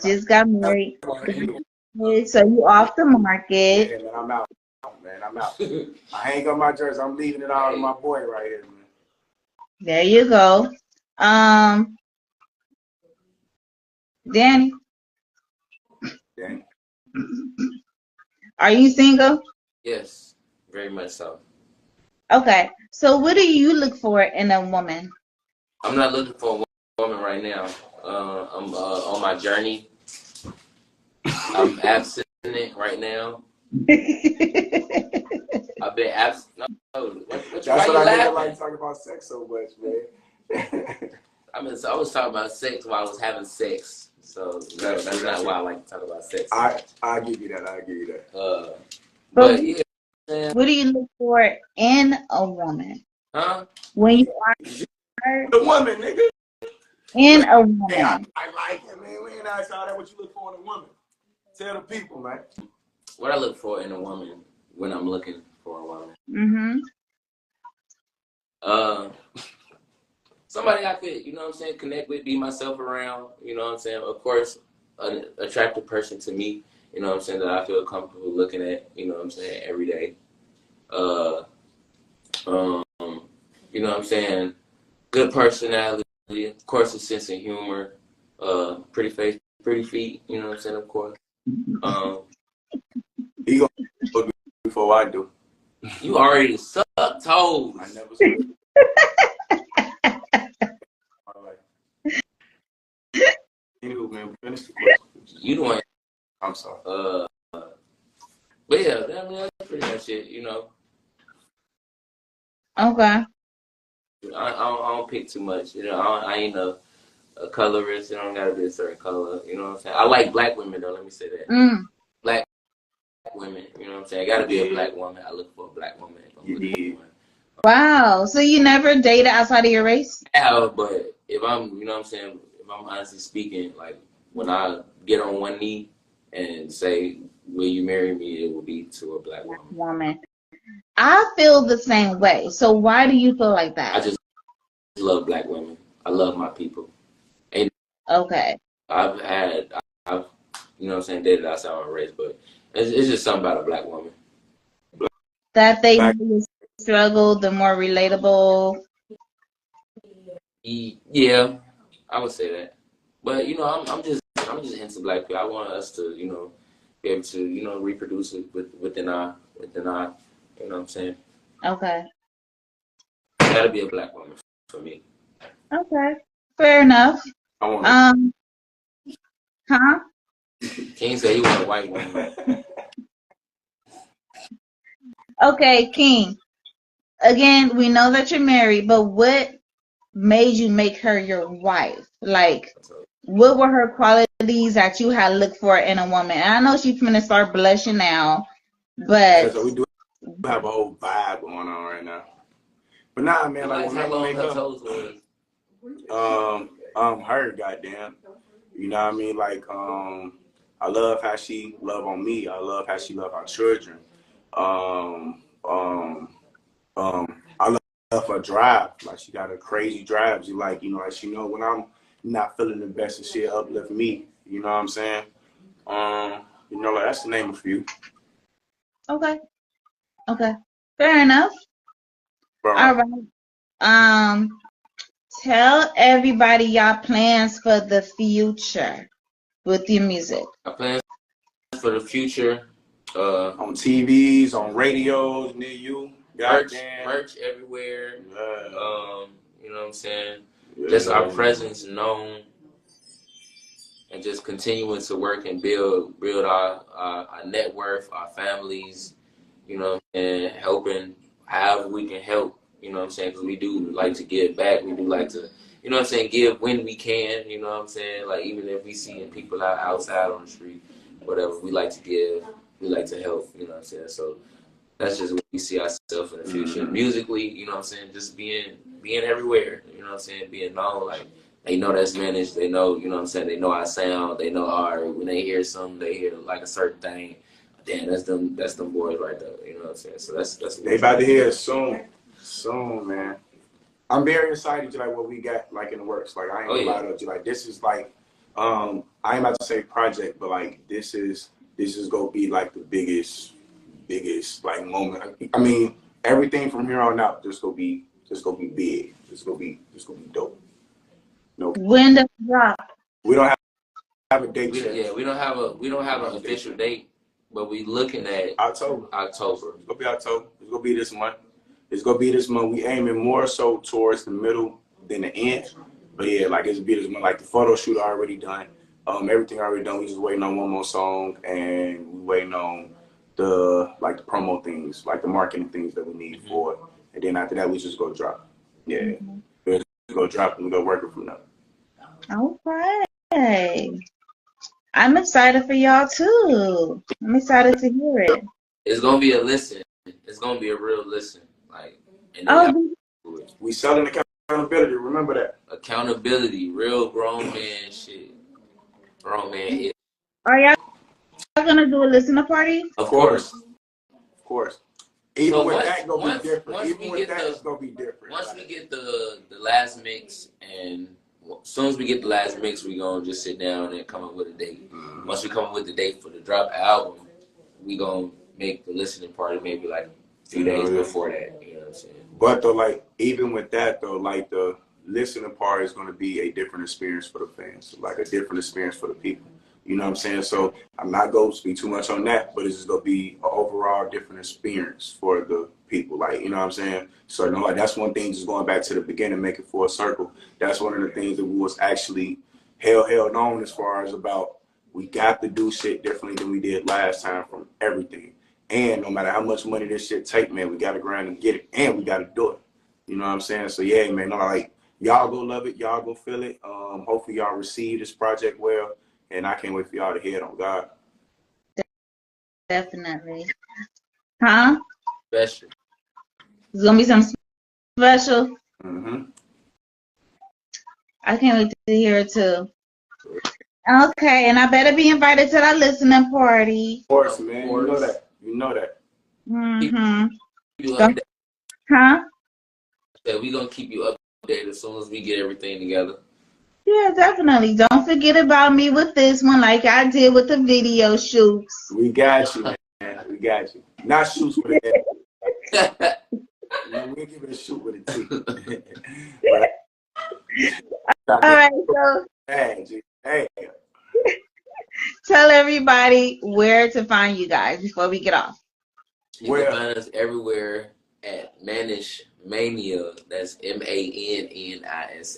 Just got married. So you off the market. Yeah, man, I'm out. Man, I'm out. I ain't got my jersey. I'm leaving it all to my boy right here, man. There you go. Danny. Danny. Are you single? Yes, very much so. Okay. So what do you look for in a woman? I'm not looking for a woman right now. I'm on my journey. I'm abstinent right now. I've been absent. No, That's what I think. Like talking about sex so much, man. I was talking about sex while I was having sex. So no, that's not why I like to talk about sex. I give you that. I give you that. But yeah. What do you look for in a woman? Huh? When you are the woman, nigga. In a woman. Hey, I like it, man. We ain't asked all that. What you look for in a woman? Tell the people, man. What I look for in a woman when I'm looking for a woman. Somebody I could, you know what I'm saying, connect with, be myself around, you know what I'm saying. Of course, an attractive person to me, you know what I'm saying, that I feel comfortable looking at, you know what I'm saying, every day. You know what I'm saying, good personality, of course, a sense of humor, pretty face, pretty feet, you know what I'm saying, of course. He gonna go before I do. You already suck toes. I never suck. Anywho, man, finish the question. You the one. I'm sorry. But yeah, that's pretty much it, you know. Okay. I don't pick too much, you know. I ain't a colorist. It don't gotta be a certain color, you know what I'm saying. I like black women though. Let me say that. Black women, you know what I'm saying. I gotta be a black woman. I look for a black woman. Wow. So you never dated outside of your race? Yeah, but if I'm, you know what I'm saying, if I'm honestly speaking, like when I get on one knee and say, "Will you marry me?" it will be to a black woman. I feel the same way. So why do you feel like that? I just love black women. I love my people. And okay. I've you know what I'm saying, dated outside my race, but it's just something about a black woman. That they struggle, the more relatable. Yeah, I would say that. But you know, I'm just into black people. I want us to, you know, be able to, you know, reproduce it within our, you know what I'm saying? Okay. Gotta be a black woman for me. Okay. Fair enough. Huh? King said he want a white woman. Okay, King. Again, we know that you're married, but what made you make her your wife? Like, what were her qualities that you had looked for in a woman? And I know she's gonna start blushing now, but we do have a whole vibe going on right now. But nah, man, like when I make her, her, goddamn, you know what I mean? Like, I love how she love on me. I love how she love our children. I love her drive. Like she got a crazy drive. She like, you know, like she know when I'm not feeling the best and she'll uplift me. You know what I'm saying? You know, like that's the name of a few. Okay. Okay. Fair enough. All right. Tell everybody y'all plans for the future with your music. Our plans for the future On TVs, on radios near you. Merch everywhere. You know what I'm saying? Just our presence known, and just continuing to work and build our net worth, our families, you know, and helping however we can help, you know what I'm saying? Because we do like to give back. We do like to, you know what I'm saying, give when we can, you know what I'm saying? Like, even if we see people outside on the street, whatever, we like to give, we like to help, you know what I'm saying? So that's just what we see ourselves in the future. Musically, you know what I'm saying, just being everywhere, you know what I'm saying, being known, like, they know that's Mannish, they know, you know what I'm saying, they know our sound, they know when they hear something, they hear like a certain thing. Damn, that's them boys right there, you know what I'm saying? So that's they about to hear it soon, man. I'm very excited to like what we got like in the works. Like I ain't gonna lie to you, like this is like I ain't about to say project, but like this is gonna be like the biggest like moment. I mean, everything from here on out just gonna be big. Just gonna be dope. No. When does it drop? We don't have a date yet. Yeah, we don't have an official date, but we looking at October. It's gonna be October. It's gonna be this month. We aiming more so towards the middle than the end. But yeah, like it's be this month. Like the photo shoot already done. Everything already done. We just waiting on one more song, and we waiting on the promo things, like the marketing things that we need for it. And then after that, we just go drop. Yeah, we just go drop and we go work it from there. Okay. I'm excited for y'all too. I'm excited to hear it. It's gonna be a listen. It's gonna be a real listen. Like, and we selling accountability. Remember that. Accountability, real grown man shit. Grown man hit. Are y'all gonna do a listener party? Of course. Even with that, it's gonna be different. It's gonna be different. Once we get the last mix, and as soon as we get the last mix, we gonna just sit down and come up with a date. Once we come up with the date for the drop album, we gonna make the listening party maybe like a few days before that. You know what I'm saying? But though, like even with that though, like the listening party is gonna be a different experience for the fans, like a different experience for the people. You know what I'm saying? So I'm not going to speak too much on that, but it's just going to be an overall different experience for the people. Like, you know what I'm saying? So, you know, like that's one thing, just going back to the beginning, making full circle. That's one of the things that we was actually held on as far as about we got to do shit differently than we did last time from everything. And no matter how much money this shit take, man, we got to grind and get it, and we got to do it. You know what I'm saying? So, yeah, man, like y'all go love it. Y'all go feel it. Hopefully y'all receive this project well. And I can't wait for y'all to hear it on God. Definitely. Huh? Special. It's going to be something special. Mm-hmm. I can't wait to hear it too. Okay, and I better be invited to that listening party. Of course, man. You know that. Mm-hmm. Huh? Yeah, we going to keep you updated as soon as we get everything together. Yeah, definitely. Don't forget about me with this one like I did with the video shoots. We got you, man. We got you. Not shoots with a we give it a shoot with a T. All right, so hey. Tell everybody where to find you guys before we get off. You can find us everywhere at Mannish Mania. That's MANNISH.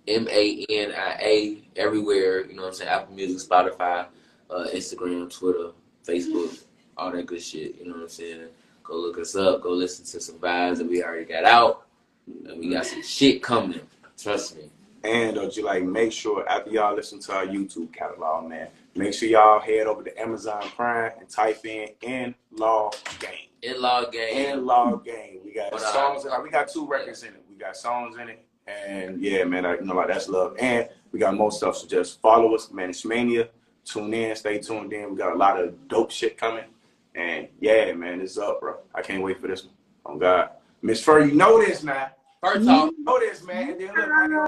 MANIA, everywhere, you know what I'm saying? Apple Music, Spotify, Instagram, Twitter, Facebook, all that good shit, you know what I'm saying? Go look us up, go listen to some vibes that we already got out, and we got some shit coming, trust me. And you like make sure after y'all listen to our YouTube catalog, man, make sure y'all head over to Amazon Prime and type in In-Law Game. In-Law Game. In-Law Game. We got songs in it. We got 2 records in it. We got songs in it. And yeah, man, like that's love. And we got more stuff. So just follow us, Mannish Mania. Tune in, stay tuned in. We got a lot of dope shit coming. And yeah, man, it's up, bro. I can't wait for this one. Oh God. Miss Fur, you know this now. First off, you know this, man. And then look, man,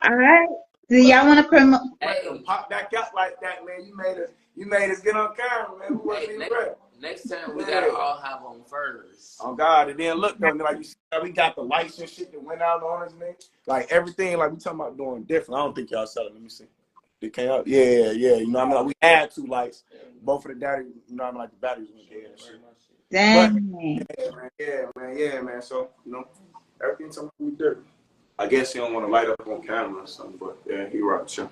all right. Do y'all want to promote? Hey, pop back up like that, man. You made us get on camera, man. We wasn't even ready. Next time we gotta all have on first. Oh God, and then look though, like you see, we got the lights and shit that went out on us, man. Like everything, like we talking about doing different. I don't think y'all selling. Let me see. They came up. Yeah. You know what I mean? Like, we had 2 lights. Both of the batteries, you know what I mean? Like the batteries went dead and shit. Dang. But, yeah, man. So, you know, everything's something we do. I guess he don't want to light up on camera or something, but yeah, he right, sure.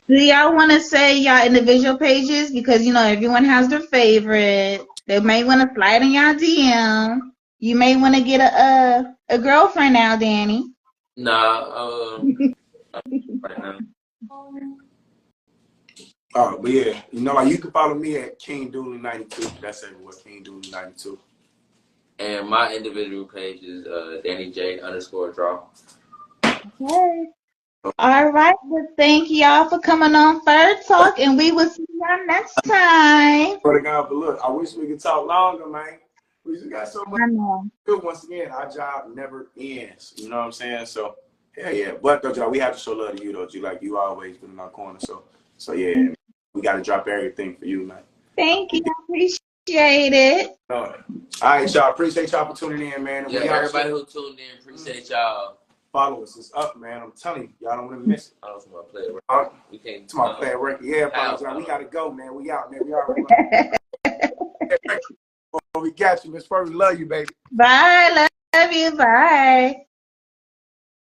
Do y'all want to say y'all individual pages? Because, you know, everyone has their favorite. They may want to slide in y'all DM. You may want to get a girlfriend now, Danny. Nah, right now. Oh, but yeah, you know, like you can follow me at King Dooley 92. That's everywhere, King Dooley 92. And my individual page is Danny J _draw. Okay. All right. Well, thank y'all for coming on Third Talk, and we will see y'all next time. But look, I wish we could talk longer, man. We just got so much. I know. Good. Once again, our job never ends. You know what I'm saying? So, yeah. But though, y'all, we have to show love to you, though. You always been in our corner. So yeah, we got to drop everything for you, man. Thank you. I appreciate it. All right, y'all. Appreciate y'all for tuning in, man. And yeah, everybody who tuned in, appreciate y'all. Follow us. It's up, man. I'm telling you, y'all don't want to miss it. I was going to play it. We can't. It's my play record. Yeah, y'all. We got to go, man. We out, man. We already. We got you, Miss Furry. Love you, baby. Bye. Love you. Bye.